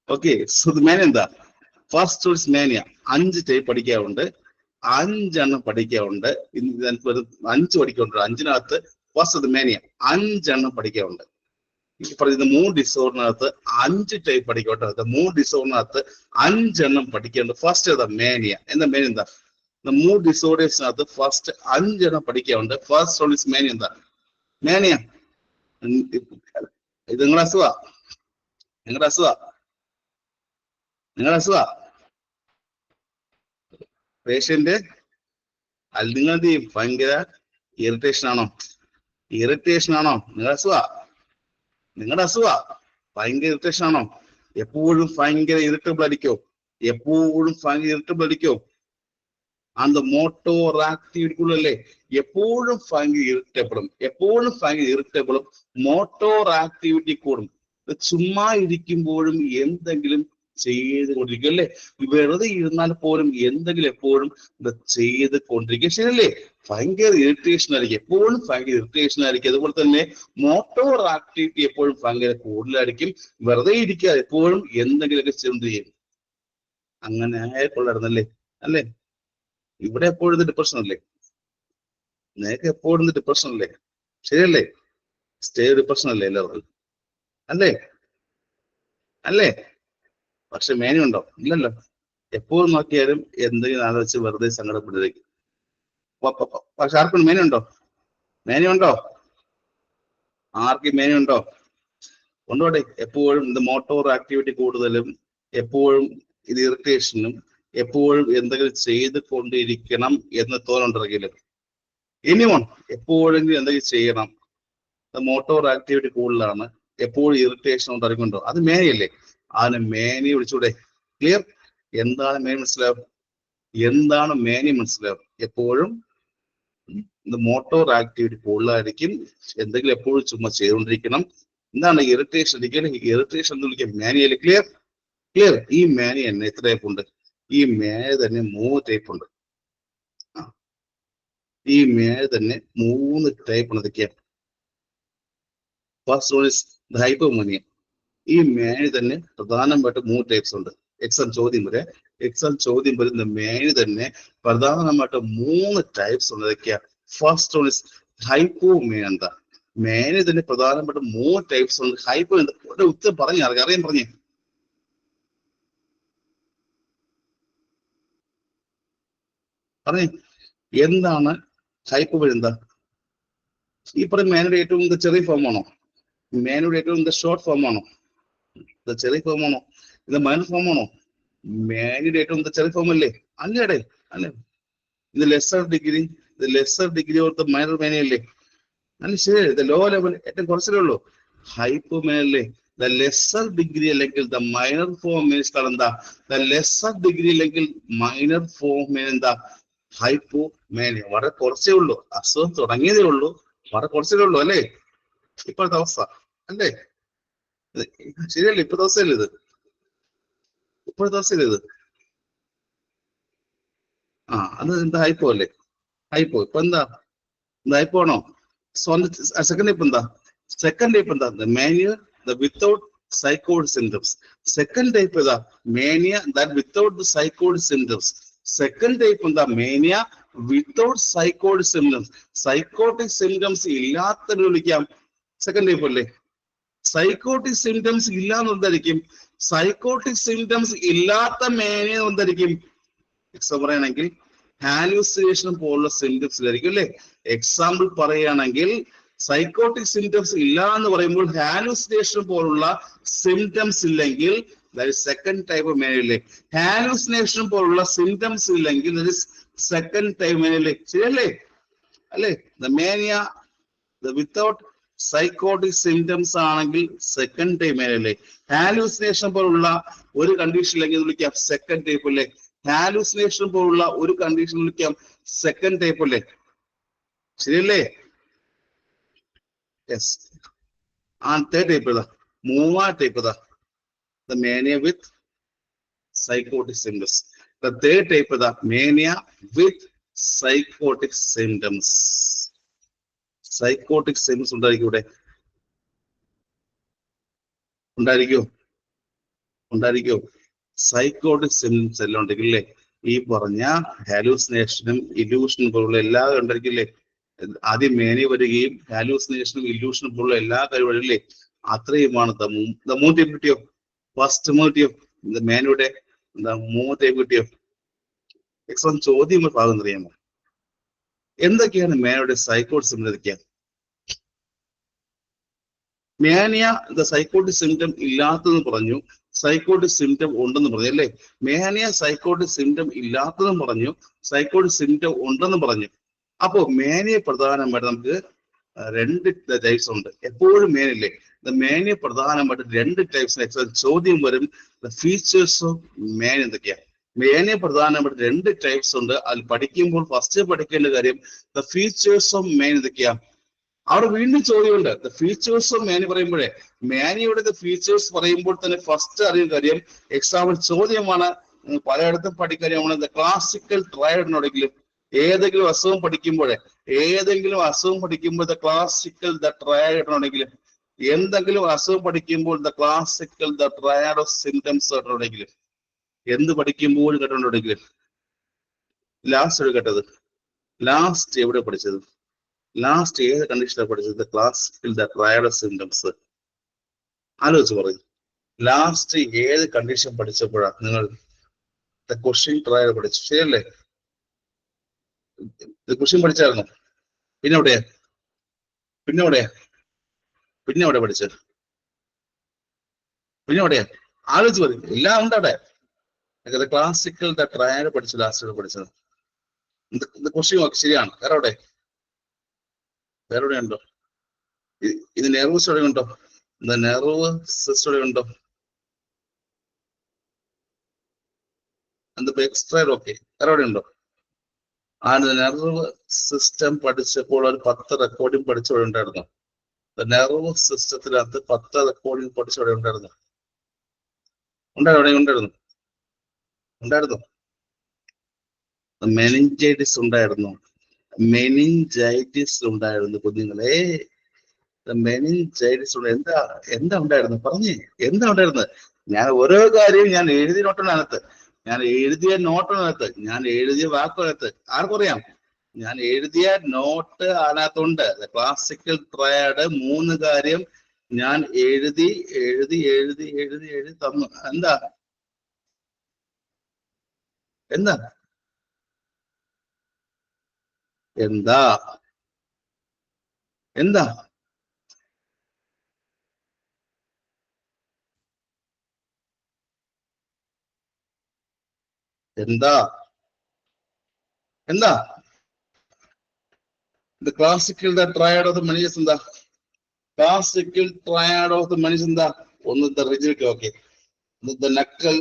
ഓക്കെ, സോ മേനിയ എന്താ? First choice mania. 5 ടൈപ്പ് പഠിക്കാറുണ്ട്, 5 പഠിക്കാറുണ്ട്. 5 പഠിക്കാറുണ്ട്. 5-നകത്ത് ഫസ്റ്റ് മേനിയ 5 പഠിക്കാറുണ്ട്. ഈ പറയുന്ന മൂഡ് ഡിസോർഡറിനകത്ത് 5 ടൈപ്പ് പഠിക്കട്ടെ. മൂഡ് ഡിസോർഡറിനകത്ത് 5 പഠിക്കേണ്ടത്. ഫസ്റ്റ് ഏതാ? മേനിയ. എന്താ മേനിയ? എന്താ? മൂഡ് ഡിസോർഡേഴ്സിനകത്ത് ഫസ്റ്റ് 5 പഠിക്കാറുണ്ട്. First one is mania. എന്താ മേനിയ? ഇത് നിങ്ങളുടെ അസുഖ, നിങ്ങളുടെ അസുഖ, നിങ്ങളുടെ അസുഖ. പേഷ്യന്റ് അല്ല, നിങ്ങളുടെ ഭയങ്കര ഇറിറ്റേഷൻ ആണോ? നിങ്ങളുടെ അസുഖ ഭയങ്കര ഇറിറ്റേഷൻ ആണോ? എപ്പോഴും ഭയങ്കര ഇറിറ്റബിൾ അടിക്കോ? ആൻഡ് മോട്ടോർ ആക്ടിവിറ്റിക്കുള്ളല്ലേ? എപ്പോഴും ഭയങ്കര ഇറിറ്റബിളും മോട്ടോർ ആക്ടിവിറ്റി കൂടും. ചുമ്മാ ഇരിക്കുമ്പോഴും എന്തെങ്കിലും ചെയ്തുകൊണ്ടിരിക്കും അല്ലേ? വെറുതെ ഇരുന്നാൽ പോലും എന്തെങ്കിലും എപ്പോഴും ചെയ്ത് കൊണ്ടിരിക്കും. ശരിയല്ലേ? ഭയങ്കര ഇറിറ്റേഷൻ ആയിരിക്കും. അതുപോലെ തന്നെ മോട്ടോർ ആക്ടിവിറ്റി എപ്പോഴും ഭയങ്കര കൂടുതലായിരിക്കും. വെറുതെ ഇരിക്കാതെ എപ്പോഴും എന്തെങ്കിലുമൊക്കെ ചെയ്തുകൊണ്ടിരിക്കും. അങ്ങനെ ആയിക്കൊള്ളായിരുന്നല്ലേ? അല്ലേ? ഇവിടെ എപ്പോഴും ഡിപ്രഷൻ അല്ലേ? നിനക്ക് എപ്പോഴും ഡിപ്രഷൻ അല്ലേ? ശരിയല്ലേ? സ്റ്റേ ഡിപ്രഷൻ അല്ലേ എല്ലാവർക്കും? അല്ലേ? പക്ഷെ മേനിയുണ്ടോ? ഇല്ലല്ലോ. എപ്പോഴും നോക്കിയാലും എന്തെങ്കിലും ആലോചിച്ച് വെറുതെ സങ്കടപ്പെട്ടിരിക്കും. പക്ഷെ ആർക്കും മേനിയുണ്ടോ? ആർക്കും മേനിയുണ്ടോ? കൊണ്ടോട്ടെ. എപ്പോഴും ഇത് മോട്ടോർ ആക്ടിവിറ്റി കൂടുതലും, എപ്പോഴും ഇത് ഇറിറ്റേഷനും, എപ്പോഴും എന്തെങ്കിലും ചെയ്ത് കൊണ്ടിരിക്കണം എന്ന് തോന്നുന്നുണ്ടെങ്കിലും എനിവൺ എപ്പോഴെങ്കിലും എന്തെങ്കിലും ചെയ്യണം. മോട്ടോർ ആക്ടിവിറ്റി കൂടുതലാണ്, എപ്പോഴും ഇറിറ്റേഷൻ ഉണ്ടായിരിക്കുന്നുണ്ടോ? അത് മേനിയല്ലേ? അതിന് മേനി വിളിച്ചൂടെ? ക്ലിയർ? എന്താണ് മേനി മനസ്സിലാവും? എപ്പോഴും മോട്ടോർ ആക്ടിവിറ്റി കൂടുതലായിരിക്കും, എന്തെങ്കിലും എപ്പോഴും ചുമ്മാ ചെയ്തുകൊണ്ടിരിക്കണം. എന്താണ് ഇറിറ്റേഷൻ? ഇറിറ്റേഷൻ എന്ന് വിളിക്കുക മേനിയല്ലേ? ക്ലിയർ? ഈ മേനി തന്നെ എത്ര ടൈപ്പ് ഉണ്ട്? ഈ മേനി തന്നെ 3 ടൈപ്പ് ഉണ്ട്. ഈ മേനി തന്നെ 3 ടൈപ്പ് ഉണ്ട്. ഇതൊക്കെയാണ്. First one is hypomania. ഈ മേനി തന്നെ പ്രധാനമായിട്ട് 3 ടൈപ്സ് ഉണ്ട്. എക്സാം ചോദ്യം വരുന്ന മേനി തന്നെ പ്രധാനമായിട്ട് 3 ടൈപ്സ് ഉണ്ട്. ഇതൊക്കെയാ. First one is hypomania. എന്താ? മേനി തന്നെ പ്രധാനമായിട്ട് 3 ടൈപ്സ് ഉണ്ട്. ഹൈപ്പോ എന്താ? ഉത്തരം പറഞ്ഞേ. എന്താണ് ഹൈപ്പോ? എന്താ? ഈ പറയുന്ന മേനയുടെ ഏറ്റവും ചെറിയ ഫോം ആണോ? മേനയുടെ ഏറ്റവും ഇത് ഷോർട്ട് ഫോം ആണോ? ഇത് ചെറിയ ഫോം ആണോ? ഇത് മൈനർ ഫോം ആണോ? മേനയുടെ ഏറ്റവും ചെറിയ ഫോം അല്ലേ? അല്ലേടെ അല്ലേ? ഇത് ലെസർ ഡിഗ്രി, ഇത് lesser degree of the minor മേനയല്ലേ? അല്ല ശരി. ഇത് ലോ ലെവൽ ഏറ്റവും കുറച്ചേ ഉള്ളൂ. ഹൈപ്പോ മേനല്ലേ? ദ ലെസർ ഡിഗ്രി അല്ലെങ്കിൽ ദ മൈനർ ഫോം മീൻസ് എന്താ? ദ ലെസർ ഡിഗ്രി അല്ലെങ്കിൽ മൈനർ ഫോം മീൻ എന്താ? Hypomania. വളരെ കുറച്ചേ ഉള്ളൂ. അസുഖം തുടങ്ങിയതേ ഉള്ളൂ, വളരെ കുറച്ചേ ഉള്ളൂ അല്ലേ? ഇപ്പോഴത്തെ അവസ്ഥ അല്ലേ? ശരിയല്ലേ? ഇപ്പോഴത്തെ അവസ്ഥയല്ലേ ഇത്? ഇപ്പോഴത്തെ അവസ്ഥയല്ലേ ഇത്? അത് എന്താ ഹൈപ്പോ അല്ലേ? ഹൈപ്പോ ഇപ്പൊ എന്താ? ഹൈപ്പോ ആണോ? സെക്കൻഡ് ടൈപ്പ് എന്താ? സെക്കൻഡ് ടൈപ്പ് എന്താ? മേനിയ ദ വിത്തൗട്ട് സൈക്കോഡ് സിംറ്റംസ്. സെക്കൻഡ് ടൈപ്പ് ഏതാ? മേനിയ ദാറ്റ് വിത്തൗട്ട് ദ സൈക്കോഡ് സിംറ്റംസ്. സെക്കൻഡ് ടൈപ്പ് എന്താ? മേനിയ വിത്തൗട്ട് സൈക്കോഡ് സിംറ്റംസ്. സൈക്കോട്ടിക് സിംറ്റംസ് ഇല്ലാത്ത വിളിക്കാം സെക്കൻഡ് ടൈപ്പ് അല്ലേ? സൈക്കോട്ടിക് സിംറ്റംസ് ഇല്ലാന്ന് എന്തായിരിക്കും? സൈക്കോട്ടിക് സിംറ്റംസ് ഇല്ലാത്ത മേനിയ എന്തായിരിക്കും? എക്സാമ്പിൾ പറയുകയാണെങ്കിൽ ഹാലൂസിനേഷൻ പോലുള്ള സിംറ്റംസിലായിരിക്കും അല്ലേ? എക്സാമ്പിൾ പറയുകയാണെങ്കിൽ സൈക്കോട്ടിക് സിംറ്റംസ് ഇല്ല എന്ന് പറയുമ്പോൾ ഹാലൂസിനേഷൻ പോലുള്ള സിംറ്റംസ് ഇല്ലെങ്കിൽ സെക്കൻഡ് ടൈപ്പ് മേനയില്ലേ? ഹാലൂസിനേഷൻ പോലുള്ള സിംറ്റംസ് ഇല്ലെങ്കിൽ സെക്കൻഡ് ടൈപ്പ് മേനയില്ലേ? ശരിയല്ലേ? അല്ലേ? The mania without psychotic symptoms ആണെങ്കിൽ സെക്കൻഡ് ടൈപ്പ് മേനയില്ലേ? ഹാലൂസിനേഷൻ പോലുള്ള ഒരു കണ്ടീഷൻ ഇല്ലെങ്കിൽ വിളിക്കാം സെക്കൻഡ് ടൈപ്പ് അല്ലേ? ഹാലൂസിനേഷൻ പോലുള്ള ഒരു കണ്ടീഷൻ വിളിക്കാം സെക്കൻഡ് ടൈപ്പ് അല്ലേ? ശരിയല്ലേ? യെസ്. തേർഡ് ടൈപ്പ് ഏതാ? മൂന്നാം ടൈപ്പ് ഏതാ? The mania with psychotic symptoms. The third type ഏതാ? മേനിയ വിത്ത് സൈക്കോട്ടിക് സിംറ്റംസ്. സൈക്കോട്ടിക് സിംറ്റംസ് ഉണ്ടായിരിക്കും ഇവിടെ? ഉണ്ടായിരിക്കോ? സൈക്കോട്ടിക് സിംറ്റംസ് എല്ലാം ഉണ്ടെങ്കിലേ ഈ പറഞ്ഞ ഹാലൂസിനേഷനും ഇല്യൂഷനും പോലുള്ള എല്ലാ ഉണ്ടായിരിക്കില്ലേ? ആദ്യം മേനി വരികയും ഹാലൂസിനേഷനും ഇല്യൂഷനും പോലുള്ള എല്ലാ കഴിവുകളില്ലേ? അത്രയുമാണ് ദ മൂന്ന് ടൈപ്പ് കിട്ടിയോ? ഫസ്റ്റ് മൂന്ന് കിട്ടിയോ? മേനയുടെ മൂന്ന് ടൈപ്പ് കിട്ടിയോ? എക്സാം ചോദ്യം ഭാഗം അറിയാമോ? എന്തൊക്കെയാണ് മേനയുടെ സൈക്കോട്ടിക് സിംറ്റം? എന്തൊക്കെയാണ്? മേനിയ ദ സൈക്കോട്ടിക് സിംറ്റം ഇല്ലാത്തതെന്ന് പറഞ്ഞു, സൈക്കോട്ടിക് സിംറ്റം ഉണ്ടെന്ന് പറഞ്ഞു അല്ലേ? മേനിയ സൈക്കോട്ടിക് സിംറ്റം ഇല്ലാത്തതെന്ന് പറഞ്ഞു, സൈക്കോട്ടിക് സിംറ്റം ഉണ്ടെന്ന് പറഞ്ഞു. അപ്പോ മേനിയ പ്രധാനമായിട്ട് നമുക്ക് രണ്ട് ടൈപ്സ് ഉണ്ട്. എപ്പോഴും മേനില്ലേ? മേനിയ പ്രധാനമായിട്ട് രണ്ട് ടൈപ്സ്. ചോദ്യം വരും, ഫീച്ചേഴ്സ് ഓഫ് മേന എന്തൊക്കെയാ? മേനിയ പ്രധാനമായിട്ട് രണ്ട് ടൈപ്സ് ഉണ്ട്. അതിൽ പഠിക്കുമ്പോൾ ഫസ്റ്റ് പഠിക്കേണ്ട കാര്യം ദ ഫീച്ചേഴ്സ് ഓഫ് മേന എന്തൊക്കെയാ? അവിടെ വീണ്ടും ചോദ്യമുണ്ട്. ദ ഫീച്ചേഴ്സ് ഓഫ് മേനി പറയുമ്പോഴേ മേനിയുടെ ഫീച്ചേഴ്സ് പറയുമ്പോൾ തന്നെ ഫസ്റ്റ് അറിയുന്ന കാര്യം എക്സാമിൽ ചോദ്യമാണ്. പലയിടത്തും പഠിക്കാനും ദ ക്ലാസിക്കൽ ട്രയഡിനോടെങ്കിലും ഏതെങ്കിലും അസുഖം പഠിക്കുമ്പോഴേ ദ ക്ലാസിക്കൽ ദ ട്രയഡിനോടെങ്കിലും എന്തെങ്കിലും അസുഖം പഠിക്കുമ്പോൾ the classical the triad of symptoms കേട്ടിട്ടുണ്ടെങ്കിലും എന്ത് പഠിക്കുമ്പോഴും കേട്ടിട്ടുണ്ടെങ്കിലും ലാസ്റ്റ് കേട്ടത് ലാസ്റ്റ് എവിടെ പഠിച്ചത്? ലാസ്റ്റ് ഏത് കണ്ടീഷനാണ് പഠിച്ചത്? Classical the triad of symptoms. ആലോചിച്ച് പറയും. ലാസ്റ്റ് ഏത് കണ്ടീഷൻ പഠിച്ചപ്പോഴാണ് നിങ്ങൾ ദ ക്വസ്റ്റ്യൻ ട്രയഡ് പഠിച്ചു? ശരിയല്ലേ? ക്വസ്റ്റ്യൻ പഠിച്ചായിരുന്നു. പിന്നെ എവിടെ പഠിച്ചത്? ആലോചിച്ച് പറയും. എല്ലാം ഉണ്ട് അവിടെ. ക്ലാസിക്കൽ ദ ട്രയഡ് പഠിച്ചു. ലാസ്റ്റ് പഠിച്ചത് ക്വസ്റ്റ്യൻ ഒക്കെ ശരിയാണ്. വേറെ എവിടെ ഉണ്ടോ? ഇത് നെർവ് സ്റ്റഡി ഉണ്ടോ? നെർവ് സിസ്റ്റം ഉണ്ടോ? Extra okay. വേറെ എവിടെ ഉണ്ടോ? നെർവ് സിസ്റ്റം പഠിച്ചപ്പോൾ ഒരു 10 റെക്കോർഡിംഗ് പഠിച്ചവിടെ ഉണ്ടായിരുന്നു. നെർവ് സിസ്റ്റത്തിനകത്ത് 10 റെക്കോർഡിംഗ് പഠിച്ചവിടെ ഉണ്ടായിരുന്നു. മെനിഞ്ചൈറ്റിസ് ഉണ്ടായിരുന്നു. കുഞ്ഞുങ്ങളെ. മെനിഞ്ചൈറ്റിസ് എന്താ ഉണ്ടായിരുന്നു? പറഞ്ഞേ, എന്താ ഉണ്ടായിരുന്നത്? ഞാൻ ഓരോ കാര്യവും ഞാൻ എഴുതിയ നോട്ടിനകത്ത്, ഞാൻ എഴുതിയ വാക്കിനകത്ത് ആർക്കറിയാം? ഞാൻ എഴുതിയ നോട്ട് അതിനകത്തുണ്ട്. ക്ലാസിക്കൽ ട്രയഡ് 3 കാര്യം ഞാൻ എഴുതി തന്നു. എന്താ എന്താ എന്താ എന്താ എന്താ എന്താ the classical the triad of the manias എന്താ classical triad of the manias എന്താ ഒന്ന് the rigidity okay the knuckle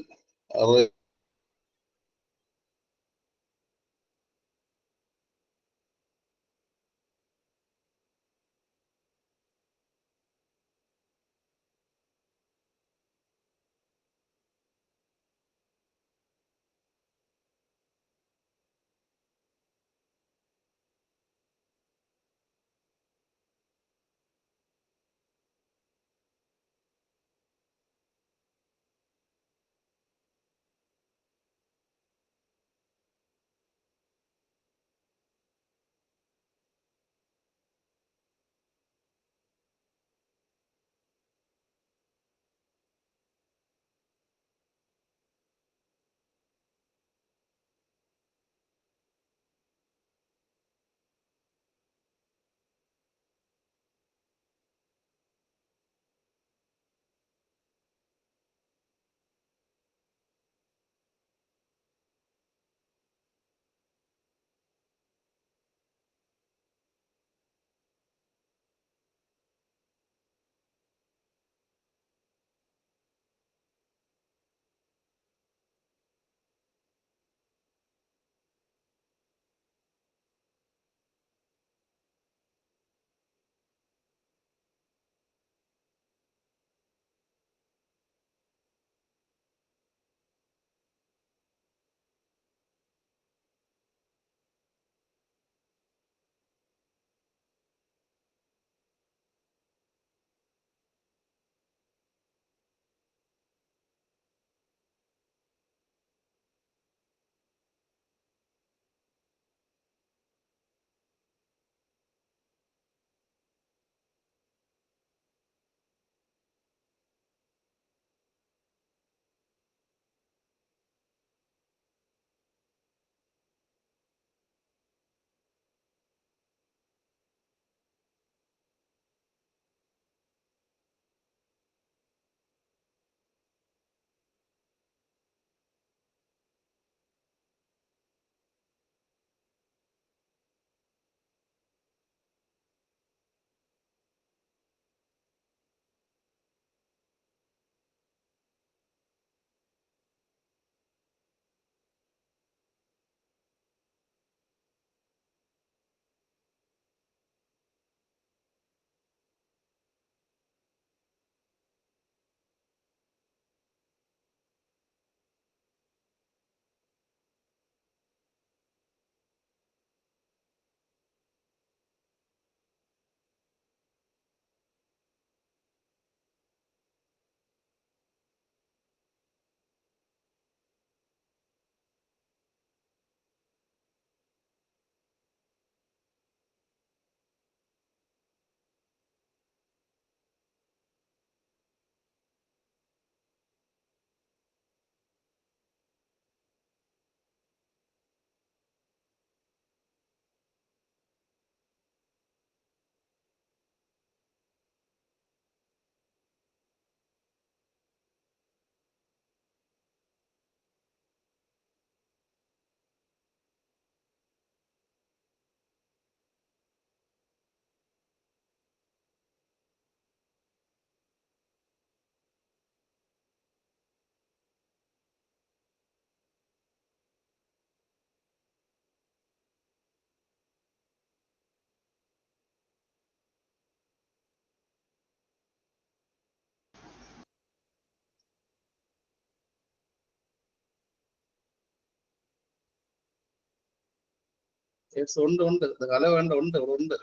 ഉണ്ട് ഉണ്ട് കല വേണ്ട ഉണ്ട് ഇവിടെ ഉണ്ട്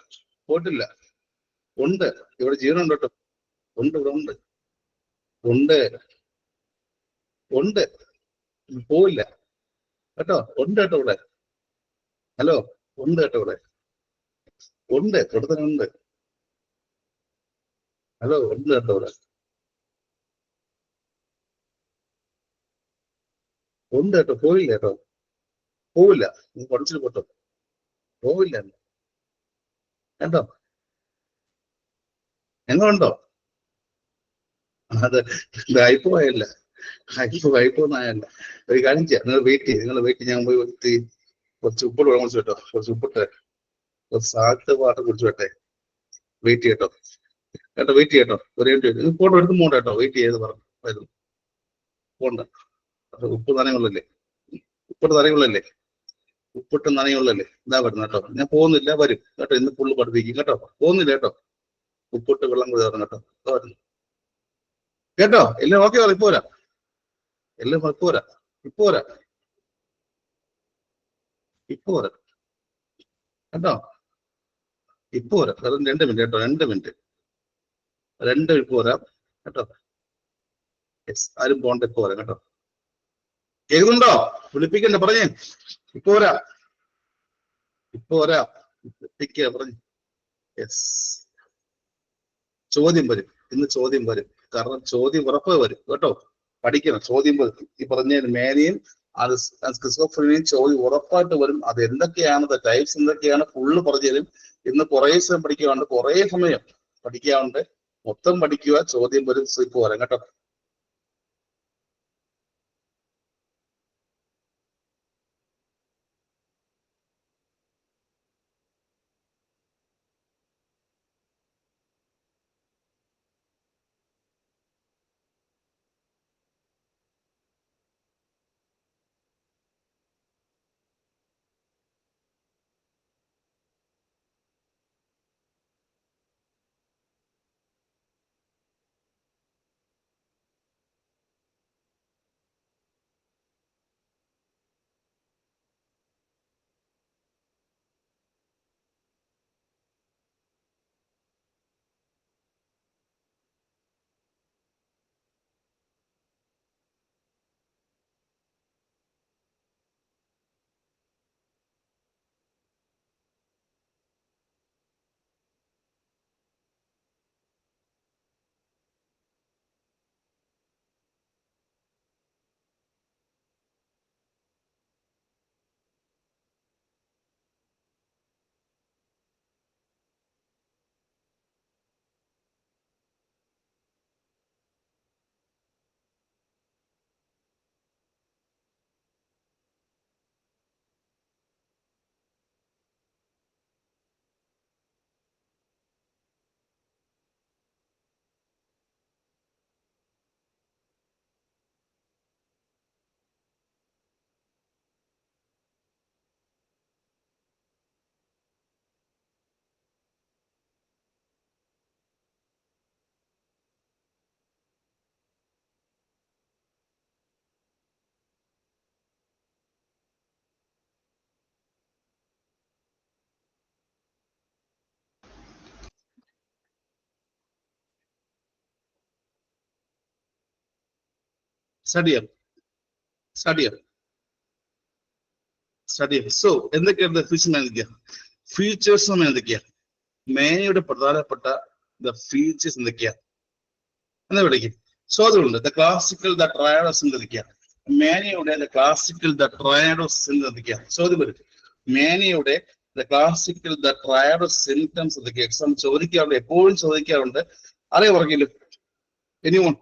പോയിട്ടില്ല ഉണ്ട് ഇവിടെ ജീവനുണ്ട് കേട്ടോ ഉണ്ട് ഇവിടെ ഉണ്ട് ഉണ്ട് ഉണ്ട് പോവില്ല കേട്ടോ ഉണ്ട് കേട്ടോ ഇവിടെ ഹലോ ഉണ്ട് കേട്ടോ ഇവിടെ ഉണ്ട് ഇവിടെ തന്നെ ഉണ്ട് ഹലോ ഉണ്ട് കേട്ടോ ഇവിടെ ഉണ്ട് കേട്ടോ പോയില്ല കേട്ടോ പോവില്ല നീ പഠിച്ചിട്ട് പോട്ടോ പോവില്ല കേട്ടോ ഞങ്ങളുണ്ടോ അത് ഇതായിപ്പോയല്ല ഹൈപ്പോന്നായല്ല. ഒരു കാര്യം ചെയ്യാം, നിങ്ങൾ വെയിറ്റ് ചെയ്ത് ഞാൻ പോയി കുറച്ച് ഉപ്പിട്ട് വെള്ളം കുടിച്ചു കേട്ടോ, കുറച്ച് ഉപ്പിട്ട് കുറച്ച് സാൾട്ട് വാട്ടർ കുടിച്ചു കേട്ടെ. വെയിറ്റ് ചെയ്യട്ടോ വെയിറ്റ് ചെയ്യട്ടോ, ഒരു ഫോട്ടോ എടുത്ത് പോകണ്ട കേട്ടോ, വെയിറ്റ് ചെയ്ത് പറഞ്ഞു പോണ്ട. ഉപ്പ് നനയുള്ളല്ലേ, ഉപ്പിട്ട് നനയുള്ളല്ലേ, ഇതാ വരുന്നു കേട്ടോ. ഞാൻ പോകുന്നില്ല, വരും കേട്ടോ, ഇന്ന് ഫുള്ള് പഠിപ്പിക്കും കേട്ടോ, പോകുന്നില്ല കേട്ടോ. ഉപ്പിട്ട് വെള്ളം കുടിച്ചു കേട്ടോ, വരുന്നു കേട്ടോ. എല്ലാം ഓക്കെ ഇപ്പൊ വരാം, എല്ലാം ഇപ്പൊ വരാം കേട്ടോ, ഇപ്പൊ വരാം. വെറും 2 മിനിറ്റ് കേട്ടോ, 2 മിനിറ്റ് ഇപ്പൊ വരാം കേട്ടോ. ആരും പോണ്ട, ഇപ്പൊ വരാം കേട്ടോ. കേൾക്കുന്നുണ്ടോ? വിളിപ്പിക്കണ്ട, പറഞ്ഞേ. ഇപ്പൊ വരാം പറഞ്ഞു. യെസ്, ചോദ്യം വരും, ഇന്ന് ചോദ്യം വരും. കാരണം ചോദ്യം ഉറപ്പ് വരും കേട്ടോ, പഠിക്കണം. ചോദ്യം വരും, ഈ പറഞ്ഞ മേനയും അത് സ്കിസോഫ്രീനിയും ചോദ്യം ഉറപ്പായിട്ട് വരും. അത് എന്തൊക്കെയാണ്, ടൈപ്സ് എന്തൊക്കെയാണ്, ഫുള്ള് പറഞ്ഞു തരും. ഇന്ന് കുറേ സമയം പഠിക്കാറുണ്ട്, കുറേ സമയം പഠിക്കാറുണ്ട്. മൊത്തം പഠിക്കുക, ചോദ്യം വരും. ഇപ്പൊ വരാം കേട്ടോ. സ്റ്റഡി സോ എന്തൊക്കെയാണ് ഫീച്ചേഴ്സ് എന്തൊക്കെയാ, മേനയുടെ പ്രധാനപ്പെട്ട ഫീച്ചേഴ്സ് എന്തൊക്കെയാ എന്നാ വിളിക്കും. ചോദ്യമുണ്ട്. ദ ക്ലാസിക്കൽ ദ ട്രയാഡോസ് എന്തൊക്കെയാ, മേനയുടെ ദ ക്ലാസിക്കൽ ദ ട്രയാഡോസ് എന്തൊക്കെയാ. ചോദ്യം വരും, മേനയുടെ ദ ക്ലാസിക്കൽ ദ ട്രയാഡോസ് സിംറ്റംസ് എന്തൊക്കെയാ. എക്സാം ചോദിക്കാറുണ്ട്, എപ്പോഴും ചോദിക്കാറുണ്ട്. അറിയാൻ പറഞ്ഞില്ല എനിവൺ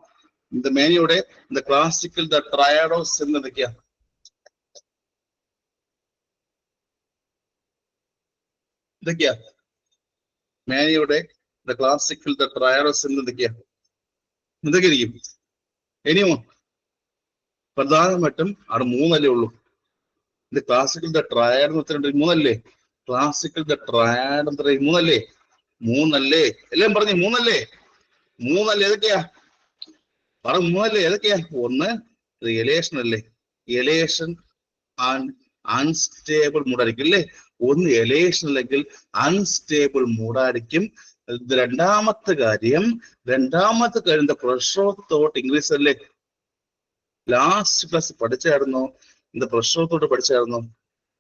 മേനയുടെ ദ ക്ലാസിക്കൽ ദ ട്രയാഡോസ് എന്തൊക്കെയാ. എന്തൊക്കെയാ മേനയുടെ ദ ക്ലാസിക്കൽ ദ ട്രയാഡോസ് എന്തൊക്കെയാ, എന്തൊക്കെയായിരിക്കും. എനിവൺ പ്രധാനമായിട്ടും അവിടെ 3 അല്ലേ ഉള്ളൂ. ഇത് ക്ലാസിക്കൽ ദ ട്രയാഡ് എന്ന് വെച്ചിട്ടുണ്ട്, 3 അല്ലേ. ക്ലാസിക്കൽ ദ ട്രയാഡ് എന്ന് പറയും 3 അല്ലേ, 3 അല്ലേ. എല്ലാം പറഞ്ഞു 3 അല്ലേ. ഏതൊക്കെയാ പറഞ്ഞു 3 അല്ലേ, ഏതൊക്കെയാ. ഒന്ന് എലേഷൻ അല്ലേ, എലേഷൻ ആൻഡ് അൺസ്റ്റേബിൾ മൂഡായിരിക്കും അല്ലേ. ഒന്ന് എലേഷൻ അല്ലെങ്കിൽ അൺസ്റ്റേബിൾ മൂഡായിരിക്കും. രണ്ടാമത്തെ കാര്യം പ്രഷർ ഓഫ് തോട്ട് ഇംഗ്ലീഷ് അല്ലേ. ലാസ്റ്റ് ക്ലാസ് പഠിച്ചായിരുന്നു, പ്രഷർ ഓഫ് തോട്ട് പഠിച്ചായിരുന്നു.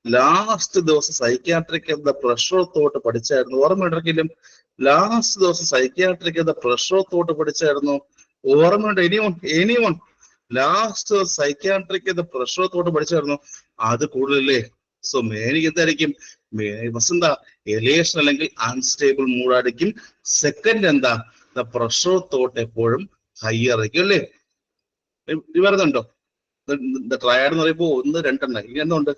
ലാസ്റ്റ് ദിവസം സൈക്യാട്രിക് പ്രഷർ ഓഫ് തോട്ട് പഠിച്ചായിരുന്നു. ഓർമ്മയുണ്ടെങ്കിലും ലാസ്റ്റ് ദിവസം സൈക്യാട്രിക് പ്രഷർ ഓഫ് തോട്ട് പഠിച്ചായിരുന്നു. ഓർമ്മയുണ്ട് anyone last psychiatric pressure of thought പഠിച്ചായിരുന്നു. അത് കൂടുതലല്ലേ. സോ മേനിക്ക് എന്തായിരിക്കും, എന്താ എലേഷൻ അല്ലെങ്കിൽ അൺസ്റ്റേബിൾ മൂഡായിരിക്കും. സെക്കൻഡ് എന്താ, പ്രഷർ ഓഫ് തോട്ട് എപ്പോഴും ഹയർ ആയിരിക്കും അല്ലേ. വരുന്നുണ്ടോ? ട്രയാഡ് എന്ന് പറയുമ്പോൾ 1, 2 ഇനി എന്തുണ്ട്?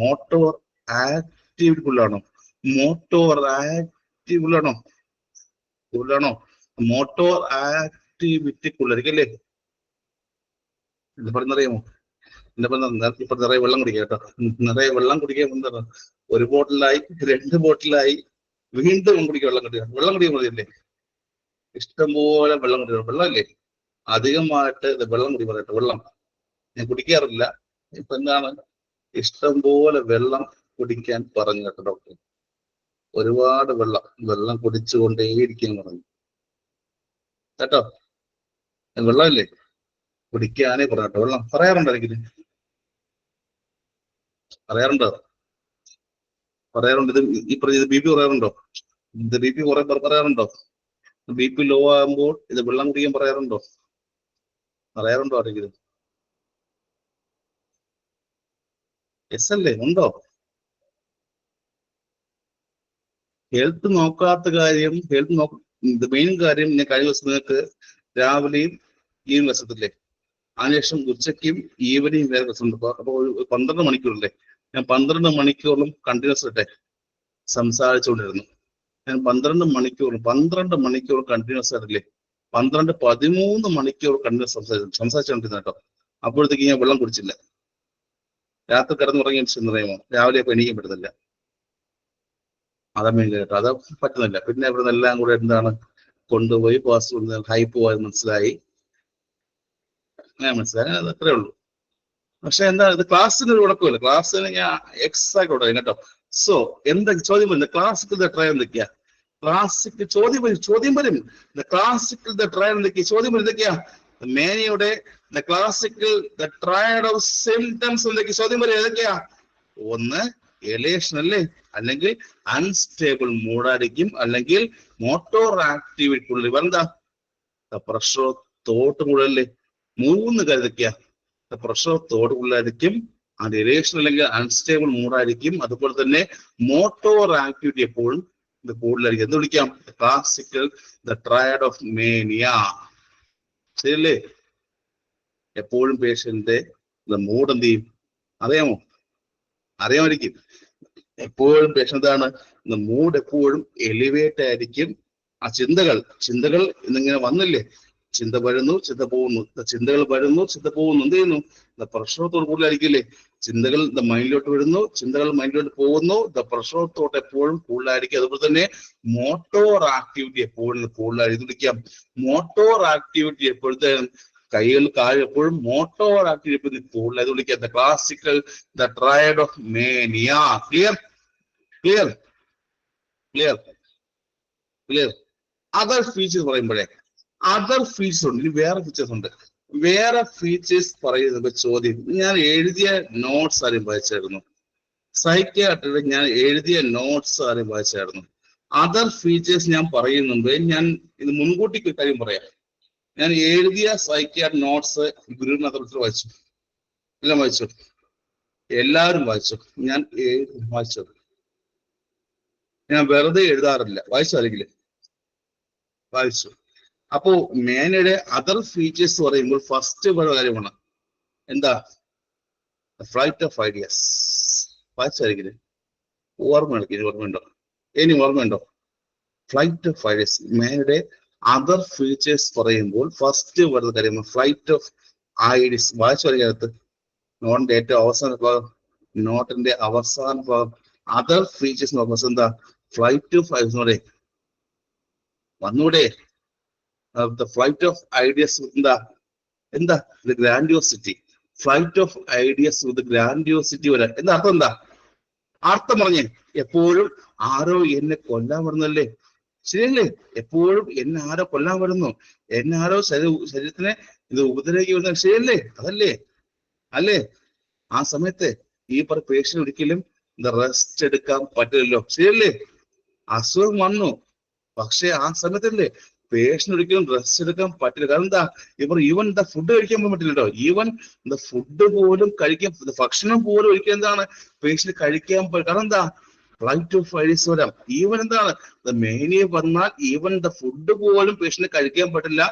മോട്ടോർ ആക്ടിവിറ്റി ഫുള്ളാണോ? മോട്ടോർ ആക്റ്റീവ് ഫുള്ളാണോ? മോട്ടോർ ആക്ടിവിറ്റി ഫുള്ളായിരിക്കും അല്ലേ? എന്താ പറയുന്നറിയാമോ? ഇപ്പൊ നിറയെ വെള്ളം കുടിക്കുക കേട്ടോ. നിറയെ വെള്ളം കുടിക്കാൻ എന്താണ്? 1 ബോട്ടിലായി, 2 ബോട്ടിലായി, വീണ്ടും കുടിക്കുക. വെള്ളം കുടിക്കാൻ മതിയല്ലേ? ഇഷ്ടംപോലെ വെള്ളം കുടിക്കണം. വെള്ളമല്ലേ അധികമായിട്ട് വെള്ളം കുടി പറയട്ടെ. വെള്ളം ഞാൻ കുടിക്കാറില്ല. ഇപ്പൊ എന്താണ്? ഇഷ്ടംപോലെ വെള്ളം കുടിക്കാൻ പറഞ്ഞു കേട്ടോ ഡോക്ടർ. ഒരുപാട് വെള്ളം കുടിച്ചുകൊണ്ടേയിരിക്കാൻ പറഞ്ഞു കേട്ടോ. വെള്ളമല്ലേ കുടിക്കാനേ പറഞ്ഞോ. വെള്ളം പറയാറുണ്ടോ? എനിക്ക് പറയാറുണ്ട്. ഇത് ബി പി പറയാറുണ്ടോ? ബി പി പറയാറുണ്ടോ? ബി പി ലോ ആകുമ്പോൾ ഇത് വെള്ളം കുടിക്കാൻ പറയാറുണ്ടോ? ആരെങ്കിലും? യെസ് അല്ലേ? ഉണ്ടോ? ഹെൽത്ത് നോക്കാത്ത കാര്യം, മെയിൻ കാര്യം ഞാൻ കഴിഞ്ഞ ദിവസം നിങ്ങൾക്ക് രാവിലെയും ഈവനിങ് വശത്തില്ലേ, അതിനുശേഷം ഉച്ചയ്ക്കും ഈവനിങ് വേറെ വശമുണ്ട്. അപ്പോൾ 12 മണിക്കൂറല്ലേ? ഞാൻ 12 മണിക്കൂറിലും കണ്ടിന്യൂസ് ആയിട്ടെ സംസാരിച്ചുകൊണ്ടിരുന്നു. ഞാൻ 12 മണിക്കൂർ കണ്ടിന്യൂസ് ആയിട്ടില്ലേ, 13 മണിക്കൂർ കണ്ടിന്യൂസ് സംസാരിച്ചുകൊണ്ടിരുന്നു കേട്ടോ. അപ്പോഴത്തേക്ക് ഞാൻ വെള്ളം കുടിച്ചില്ല. രാത്രി കിടന്നുറങ്ങി പറയുമോ, രാവിലെ ഇപ്പൊ എണീക്കാൻ പറ്റുന്നില്ല. അതാ മെയിൻ കേട്ടോ. അത് പറ്റുന്നില്ല. പിന്നെ ഇവിടെ നിന്നെല്ലാം കൂടെ എന്താണ് കൊണ്ടുപോയി ഹൈപ്പ് പോയത് മനസ്സിലായി. അത് അത്രേ ഉള്ളൂ. പക്ഷെ എന്താ ഇത് ക്ലാസ്സിന് ഒരു കുഴപ്പമില്ല. ക്ലാസ്സിന് ഞാൻ എക്സാക്ട് തുടങ്ങി കേട്ടോ. സോ എന്താ ചോദ്യം വരുന്നത്? ക്ലാസിക്കൽ ട്രയൽ എന്തൊക്കെയാ? ക്ലാസിക്കൽ ചോദ്യം വരും. ക്ലാസിക്കൽ ട്രയൽ എന്തൊക്കെയാ? ചോദ്യം വരും എന്തൊക്കെയാ? മേനിയുടെ ക്ലാസിക്കൽ ട്രയഡ് ഓഫ് സിംറ്റംസ് എന്തൊക്കെയാ? ചോദ്യം വരും ഏതൊക്കെയാ? 1 എലേഷൻ അല്ലേ, അല്ലെങ്കിൽ അൺസ്റ്റേബിൾ മൂഡായിരിക്കും, അല്ലെങ്കിൽ മോട്ടോർ ആക്ടിവിറ്റി. ഇവരെന്താ? പ്രഷർ തോട്ട് കൂടുതലല്ലേ? 3 കരുതൊക്കെയാ? പ്രഷർ തോട്ട് കൂടുതലായിരിക്കും, അത് എലേഷൻ അല്ലെങ്കിൽ അൺസ്റ്റേബിൾ മൂഡായിരിക്കും, അതുപോലെ തന്നെ മോട്ടോർ ആക്ടിവിറ്റി എപ്പോഴും ഇത് കൂടുതലായിരിക്കും. എന്ത് വിളിക്കാം? Classical triad of mania. ശരിയല്ലേ? എപ്പോഴും പേഷ്യന്റെ മൂഡ് എന്ത് ചെയ്യും അറിയാമായിരിക്കും. എപ്പോഴും പേഷ്യന്റ് ആണ് മൂഡ് എപ്പോഴും എലിവേറ്റ് ആയിരിക്കും. ആ ചിന്തകൾ ഇന്നിങ്ങനെ വന്നില്ലേ, ചിന്ത വരുന്നു, ചിന്ത പോകുന്നു, ചിന്തകൾ വരുന്നു, ചിന്ത പോകുന്നു. എന്ത് ചെയ്യുന്നു? പ്രഷറത്തോട് കൂടുതലായിരിക്കില്ലേ? ചിന്തകൾ മൈൻഡിലോട്ട് വരുന്നു, ചിന്തകൾ മൈൻഡിലോട്ട് പോകുന്നു. പ്രഷർ തോട്ട് എപ്പോഴും കൂടുതലായിരിക്കും. അതുപോലെ തന്നെ മോട്ടോർ ആക്ടിവിറ്റി എപ്പോഴും കൂടുതലായിരിക്കും. വിളിക്കാം മോട്ടോർ ആക്ടിവിറ്റി എപ്പോഴത്തേക്കും കൈകൾ കാല് എപ്പോഴും മോട്ടോർ ആക്ടിവിറ്റി കൂടുതലായത് വിളിക്കാം classical triad of mania. Clear? Other features പറയുമ്പോഴേ അതർ ഫീച്ചേഴ്സ് ഉണ്ട്. ഇനി വേറെ ഫീച്ചേഴ്സ് ഉണ്ട്. വേറെ ഫീച്ചേഴ്സ് പറയുന്നത് ചോദ്യം ഞാൻ എഴുതിയ നോട്ട്സ് ആരും വായിച്ചായിരുന്നു. സൈക്യാട്രിയുടെ ഞാൻ എഴുതിയ നോട്ട്സ് ആരും വായിച്ചായിരുന്നു. അതർ ഫീച്ചേഴ്സ് ഞാൻ പറയുന്നുണ്ട്. ഞാൻ ഇത് മുൻകൂട്ടി കാര്യം പറയാം. ഞാൻ എഴുതിയ സൈക്യാട്രി നോട്ട്സ് ഗുരുനാഥത്തിൽ വായിച്ചു. എല്ലാം വായിച്ചു, എല്ലാവരും വായിച്ചു. ഞാൻ വായിച്ചു. ഞാൻ വെറുതെ എഴുതാറില്ല. വായിച്ചു. അപ്പോ മേനയുടെ അതർ ഫീച്ചേഴ്സ് പറയുമ്പോൾ ഫസ്റ്റ് കാര്യമാണ് എന്താ? Flight of ideas. വായിച്ചായിരിക്കില്ലേ? ഓർമ്മയുണ്ടോ? ഫ്ലൈറ്റ് ഓഫ് ഐഡിയാസ് മേനയുടെ അതർ ഫീച്ചേഴ്സ് പറയുമ്പോൾ ഫസ്റ്റ് വരുന്ന കാര്യമാണ് ഫ്ലൈറ്റ് ഓഫ് ഐഡിയാസ്. വായിച്ചായിരിക്കകത്ത് നോട്ടിന്റെ ഏറ്റവും അവസാന ഭാഗം, നോട്ടിന്റെ അവസാന ഭാഗം അതർ ഫീച്ചേഴ്സ് നോക്കുമ്പോൾ എന്താ? ഫ്ലൈറ്റ് ഓഫ് ഐഡിയാസ് വന്നൂടെ? ഫ്ലൈറ്റ് ഓഫ് ഐഡിയാസ് എന്താ? Grandiosity. Flight of ideas with grandiosity വരാൻ എന്താ അർത്ഥം? അർത്ഥം പറഞ്ഞേ. എപ്പോഴും ആരോ എന്നെ കൊല്ലാൻ വരുന്നല്ലേ? ശരിയല്ലേ? എപ്പോഴും എന്നെ ആരോ കൊല്ലാൻ വരുന്നു, എന്നെ ആരോ ശരീരത്തിനെ ഇത് ഉപദ്രവിക്ക് വരുന്ന, ശരിയല്ലേ? അല്ലേ? ആ സമയത്ത് ഈ പേഷ്യന്റ് ഒരിക്കലും റെസ്റ്റ് എടുക്കാൻ പറ്റില്ലല്ലോ, ശരിയല്ലേ? അസുഖം വന്നു, പക്ഷെ ആ സമയത്തല്ലേ പേഷ്യന്റ് ഒരിക്കലും റെസ്റ്റ് എടുക്കാൻ പറ്റില്ല. കാരണം എന്താ? ഈവൻ ഫുഡ് കഴിക്കാൻ പോകാൻ പറ്റില്ലല്ലോ. ഈവൻ ഫുഡ് പോലും ഭക്ഷണം പോലും ഒരിക്കലും എന്താണ് പേഷ്യന്റ് കഴിക്കാൻ കാരണം എന്താ? ഫ്ലൈറ്റ് ഓഫ് ഐഡിയസ് വരാം. ഈവൻ എന്താണ് മേനിയ വന്നാൽ ഈവൻ ദ ഫുഡ് പോലും പേഷ്യന്റ് കഴിക്കാൻ പറ്റില്ല.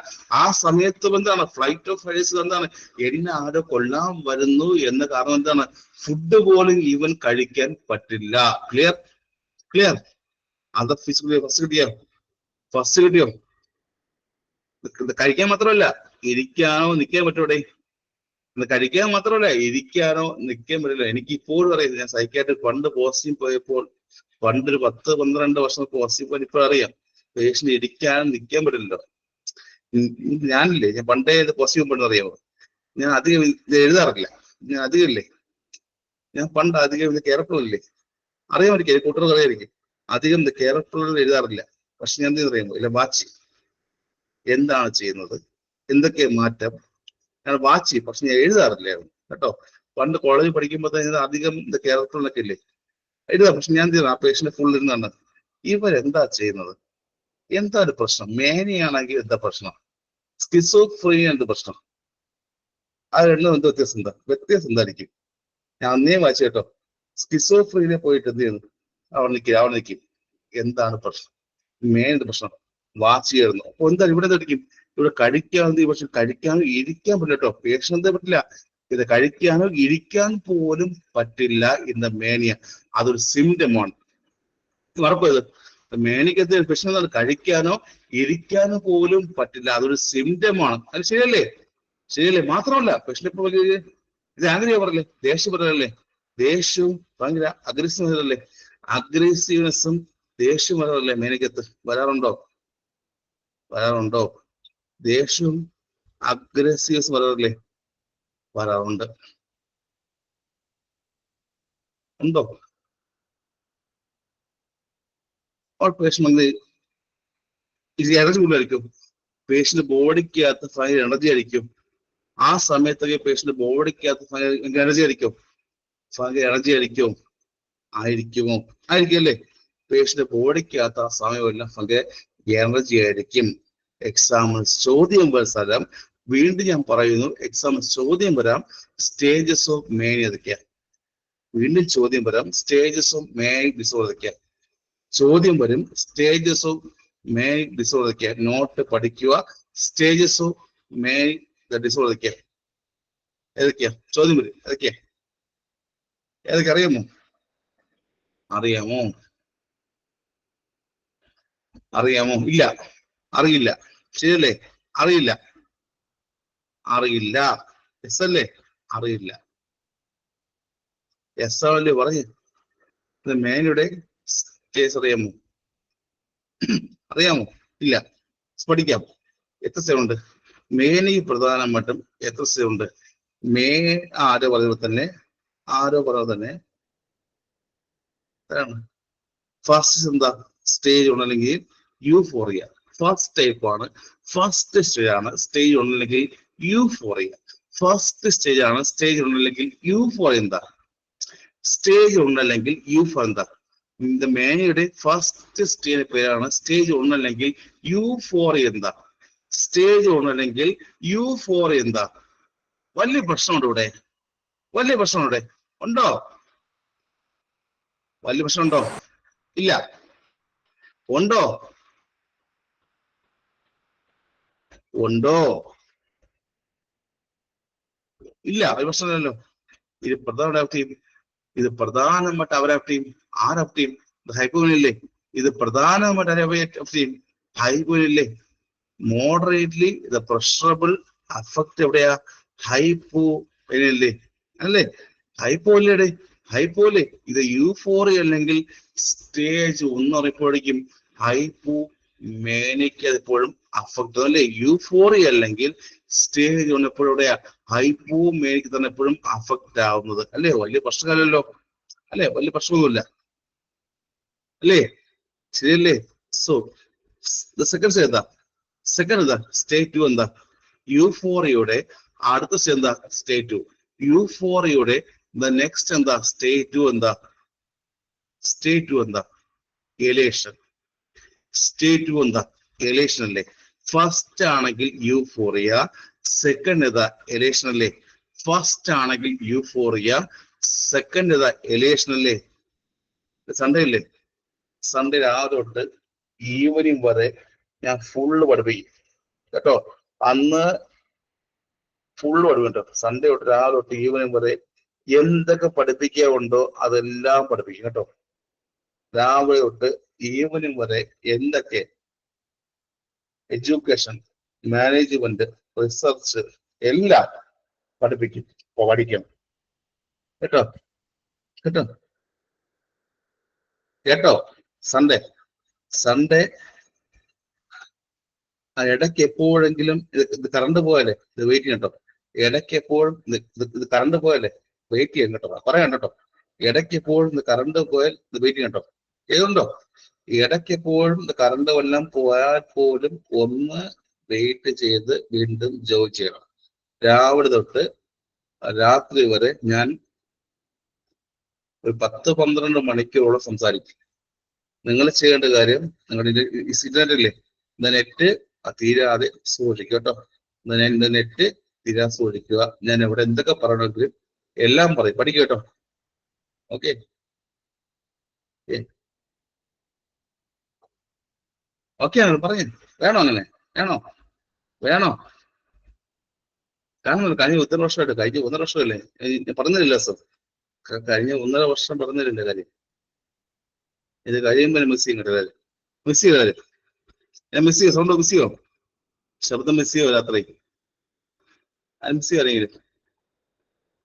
ആ സമയത്തും എന്താണ് ഫ്ലൈറ്റ് ഓഫ് ഐഡിയസ് എന്താണ് എന്നെ ആരോ കൊല്ലാൻ വരുന്നു എന്ന കാരണം എന്താണ് ഫുഡ് പോലും ഈവൻ കഴിക്കാൻ പറ്റില്ല. Clear clear. അത് ഫസ്റ്റ് കിട്ടിയോ? കഴിക്കാൻ മാത്രമല്ല ഇരിക്കാനോ നിൽക്കാൻ പറ്റൂടെ? കഴിക്കാൻ മാത്രമല്ല ഇരിക്കാനോ നിൽക്കാൻ പറ്റില്ല. എനിക്ക് ഇപ്പോഴും അറിയാം, ഞാൻ സൈക്കാട്രിക് പണ്ട് പോസിറ്റീവ് പോയപ്പോൾ, പണ്ട് ഒരു 10-12 വർഷം പോസിറ്റീവ് പോയി ഇപ്പോൾ അറിയാം പേഷ്യന്റ് ഇരിക്കാനും നിൽക്കാൻ പറ്റില്ലല്ലോ. ഞാനില്ലേ, ഞാൻ പണ്ടേ പോസിറ്റീവ് പണ്ട് അറിയാമോ, ഞാൻ അധികം ഇത് എഴുതാറില്ല. ഞാൻ പണ്ട് അധികം ഇത് ക്യാരക്ടറില്ലേ അറിയാമായിരിക്കും, കൂട്ടുകാർക്ക് അറിയാമായിരിക്കും, അധികം ക്യാരക്ടറുകൾ എഴുതാറില്ല. പക്ഷെ ഞാൻ എന്ത് അറിയാമോ, ഇല്ല വാച്ച് എന്താണ് ചെയ്യുന്നത്, എന്തൊക്കെ മാറ്റം ഞാൻ വാച്ച് ചെയ്യും. പക്ഷെ ഞാൻ എഴുതാറില്ലായിരുന്നു കേട്ടോ. പണ്ട് കോളേജിൽ പഠിക്കുമ്പോൾ തന്നെ അധികം ക്യാരക്ടറിലൊക്കെ ഇല്ലേ എഴുതാം. പക്ഷെ ഞാൻ ആ പേഷ്യന്റ് ഫുൾ ഇരുന്നാണ് ഇവരെന്താ ചെയ്യുന്നത്, എന്താ ഒരു പ്രശ്നം, മേനിയാണെങ്കിൽ എന്താ പ്രശ്നം, സ്കിസോഫ്രീനിയ എന്ത് പ്രശ്നം, അത് രണ്ടും എന്ത് വ്യത്യാസം എന്തായിരിക്കും? ഞാൻ അന്നേ വായിച്ചു കേട്ടോ. സ്കിസോഫ്രീനിയ പോയിട്ട് എന്ത് ചെയ്യുന്നു, അവിടെ നിൽക്കും എന്താണ് പ്രശ്നം, മേനിന്റെ പ്രശ്നം, വാച്ച് ചെയ്യുന്നു. അപ്പൊ എന്താ ഇവിടെ നിൽക്കും, ഇവിടെ കഴിക്കാതെ, പക്ഷെ കഴിക്കാനോ ഇരിക്കാൻ പറ്റില്ല കേട്ടോ. പേഷ്യന്റ് പറ്റില്ല, ഇത് കഴിക്കാനോ ഇരിക്കാൻ പോലും പറ്റില്ല ഇന്ന മേനിയ. അതൊരു സിംറ്റമാണ്. മറക്കരുത്, മേനിക്കത്തെ പേഷ്യന്റ് കഴിക്കാനോ ഇരിക്കാനോ പോലും പറ്റില്ല, അതൊരു സിംറ്റമാണ്. അത് ശരിയല്ലേ? മാത്രമല്ല പേഷ്യന്റ് ഇപ്പൊ ഇത് ആഗ്രഹ പറയല്ലേ, ദേഷ്യം പറയല്ലേ, ദേഷ്യവും ഭയങ്കര അഗ്രസീവല്ലേ, അഗ്രസീവ്നെസ്സും ദേഷ്യം വരാറല്ലേ മേനിക്കത്ത് വരാറുണ്ടോ? ദേഷ്യവും അഗ്രസീവ്നെസ് വരാറുണ്ട്. ഉണ്ടോ? പേഷ്യന്റ് എനർജി കൂടുതലായിരിക്കും, പേഷ്യന്റ് ബോഡിക്കകത്ത് ഭയങ്കര എനർജി ആയിരിക്കും. ആ സമയത്തൊക്കെ പേഷ്യന്റ് ബോഡിക്കകത്ത് ഭയങ്കര എനർജി ആയിരിക്കുമോ? ആയിരിക്കുമല്ലേ? പേഷ്യന്റ് ബോഡിക്കകത്ത് ആ സമയമെല്ലാം ഭയങ്കര എനർജി ആയിരിക്കും. എക്സാമിൽ ചോദ്യം വരാം, വീണ്ടും ഞാൻ പറയുന്നു, എക്സാമിൽ ചോദ്യം വരാം സ്റ്റേജസ് ഓഫ് മേനിയ ഏതൊക്കെയാണ്. വീണ്ടും ചോദ്യം വരാം സ്റ്റേജസ് ഓഫ് മേനിക് ഡിസോർഡർ. ചോദ്യം വരും സ്റ്റേജസ് ഓഫ് മേനിക് ഡിസോർഡർ. നോട്ട് പഠിക്കുക. സ്റ്റേജസ് ഓഫ് മേനിക് ഡിസോർഡർ ഏതൊക്കെയാ? ചോദ്യം വരും. ഏതൊക്കെ അറിയാമോ? ഇല്ല, അറിയില്ല. ശരിയല്ലേ? അറിയില്ല. എസ് അല്ലേ? അറിയില്ല. എസ് ആണല്ലേ പറഞ്ഞു. മേനിയുടെ കേസ് അറിയാമോ? ഇല്ല. പഠിക്കാം. എത്ര സ്റ്റേജുണ്ട് മേനി? പ്രധാനമായിട്ടും എത്ര സ്റ്റേജുണ്ട്? ആരോ പറഞ്ഞ തന്നെ ഫസ്റ്റ് എന്താ സ്റ്റേജ് ഉണ്ടല്ലെങ്കിൽ യൂഫോറിയ. ഫസ്റ്റ് ടൈപ്പ് ആണ്, ഫസ്റ്റ് സ്റ്റേജ് ആണ് സ്റ്റേജ് ഉണ്ടല്ലെങ്കിൽ യൂഫോറിയ. ഫസ്റ്റ് സ്റ്റേജ് ആണ് സ്റ്റേജ് ഉണ്ടല്ലെങ്കിൽ യൂഫോറിയ. എന്താ സ്റ്റേജ് ഉണ്ടല്ലെങ്കിൽ യൂഫോറിയ എന്താ? മേനിയുടെ ഫസ്റ്റ് സ്റ്റേജ് പേരാണ് സ്റ്റേജ് ഉണ്ടല്ലെങ്കിൽ യൂഫോറിയ. എന്താ സ്റ്റേജ് ഉണ്ടല്ലെങ്കിൽ യൂഫോറിയ? എന്താ വലിയ പ്രശ്നമുണ്ട് ഇവിടെ? ഉണ്ടോ? വലിയ പ്രശ്നമുണ്ടോ? ഇല്ല. ഉണ്ടോ? ഇല്ല. ഒരു പ്രശ്നമില്ലല്ലോ. ഇത് പ്രധാനമായിട്ട് അവരാപ്റ്റിയും ആരാപ്റ്റിയും ഹൈപ്പോനില്ലേ? ഇത് പ്രധാനമായിട്ട് ഹൈപ്പോനില്ലേ? മോഡറേറ്റ്ലി ഇത് പ്രഷറബിൾ അഫക്റ്റ് എവിടെയാ? ഹൈപ്പോനില്ലേ അല്ലേ? ഹൈപ്പോയില്ലേ? ഇത് യൂഫോറിയ അല്ലെങ്കിൽ സ്റ്റേജ് 1 അറിയപ്പോഴേക്കും ഹൈപ്പോ മേനിക്ക് എപ്പോഴും അഫക്റ്റ് അല്ലേ? യൂഫോറിയ അല്ലെങ്കിൽ സ്റ്റേജ് 1 എപ്പോഴും എവിടെയാ? ഹൈപ്പോ മേനിക്ക് തന്നെ എപ്പോഴും അഫക്റ്റ് ആവുന്നത് അല്ലേ? വലിയ പ്രശ്നമല്ലല്ലോ അല്ലേ? വലിയ പ്രശ്നമൊന്നുമില്ല അല്ലേ? ശരിയല്ലേ? സോ സെക്കൻഡ് സ്റ്റേജ് എന്താ? സ്റ്റേജ് 2 എന്താ? യൂഫോറിയയുടെ അടുത്ത സ്റ്റേജ് എന്താ? സ്റ്റേജ് 2. യൂഫോറിയയുടെ നെക്സ്റ്റ് എന്താ? സ്റ്റേജ് 2 എന്താ? എലേഷൻ. സ്റ്റേജ് 2 എന്താ? എലേഷൻ അല്ലേ? ഫസ്റ്റ് ആണെങ്കിൽ യൂഫോറിയ, സെക്കൻഡ് ഏതാ? എലേഷൻ അല്ലേ? ഫസ്റ്റ് ആണെങ്കിൽ യൂഫോറിയ, സെക്കൻഡ് ഏതാ? എലേഷൻ അല്ലേ? സൺഡേ ഇല്ലേ, സൺഡേ രാവിലെ തൊട്ട് ഈവനിങ് വരെ ഞാൻ ഫുള്ള് പഠിപ്പിക്കും കേട്ടോ. അന്ന് ഫുള്ള് പഠിക്കും കേട്ടോ. സൺഡേ തൊട്ട് രാവിലെ തൊട്ട് ഈവനിങ് വരെ എന്തൊക്കെ പഠിപ്പിക്കാറുണ്ടോ അതെല്ലാം പഠിപ്പിക്കും കേട്ടോ. രാവിലെ തൊട്ട് ഈവനിങ് വരെ എന്തൊക്കെ എഡ്യൂക്കേഷൻ, മാനേജ്മെന്റ്, റിസർച്ച് എല്ലാം പഠിപ്പിക്കും, പഠിക്കണം കേട്ടോ. കേട്ടോ കേട്ടോ സൺഡേ സൺഡേ ഇടയ്ക്ക് എപ്പോഴെങ്കിലും ഇത് കറണ്ട് പോയാലേ ഇത് വെയിറ്റ് ചെയ്യണം കേട്ടോ. ഇടയ്ക്ക് എപ്പോഴും ഇത് കറണ്ട് പോയാലേ വെയിറ്റ് ചെയ്യണം കേട്ടോ. പറയാം കേട്ടോ, ഇടയ്ക്ക് എപ്പോഴും ഇത് കറണ്ട് പോയാൽ ഇത് വെയിറ്റ് ചെയ്യണം കേട്ടോ. ഏതുണ്ടോ ഇടയ്ക്ക് എപ്പോഴും ഇത് കറണ്ട് വല്ലതും പോയാൽ പോലും ഒന്ന് വെയിറ്റ് ചെയ്ത് വീണ്ടും ജോയിൻ ചെയ്യണം. രാവിലെ തൊട്ട് രാത്രി വരെ ഞാൻ ഒരു 10-12 മണിക്കൂറോളം സംസാരിക്കും. നിങ്ങൾ ചെയ്യേണ്ട കാര്യം, നിങ്ങളുടെ ഇന്റർനെറ്റ് ഇല്ലേ, നെറ്റ് തീരാതെ സൂക്ഷിക്കുക കേട്ടോ. നെറ്റ് തീരാതെ സൂക്ഷിക്കുക. ഞാൻ ഇവിടെ എന്തൊക്കെ പറയണമെങ്കിലും എല്ലാം പറയും, പഠിക്കുക കേട്ടോ. ഓക്കെ ഓക്കെ ആണ് പറയാം. വേണോ അങ്ങനെ? വേണോ വേണോ കാണുന്നില്ല. കഴിഞ്ഞ 1.5 വർഷമായിട്ട്, കഴിഞ്ഞ 1.5 വർഷമല്ലേ പറഞ്ഞില്ല സർ, കഴിഞ്ഞ 1.5 വർഷം പറഞ്ഞില്ല കാര്യം. ഇത് കഴിയുമ്പോൾ മിസ് ചെയ്യും കേട്ടോ. കാര്യം മിസ് ചെയ്ത കാര്യം ഞാൻ മിസ് ചെയ്യോ? സൗണ്ട് മിസ് ചെയ്യോ? ശബ്ദം മിസ് ചെയ്യോ? രാത്രി അത് മിസ് ചെയ്യറിയെങ്കിലും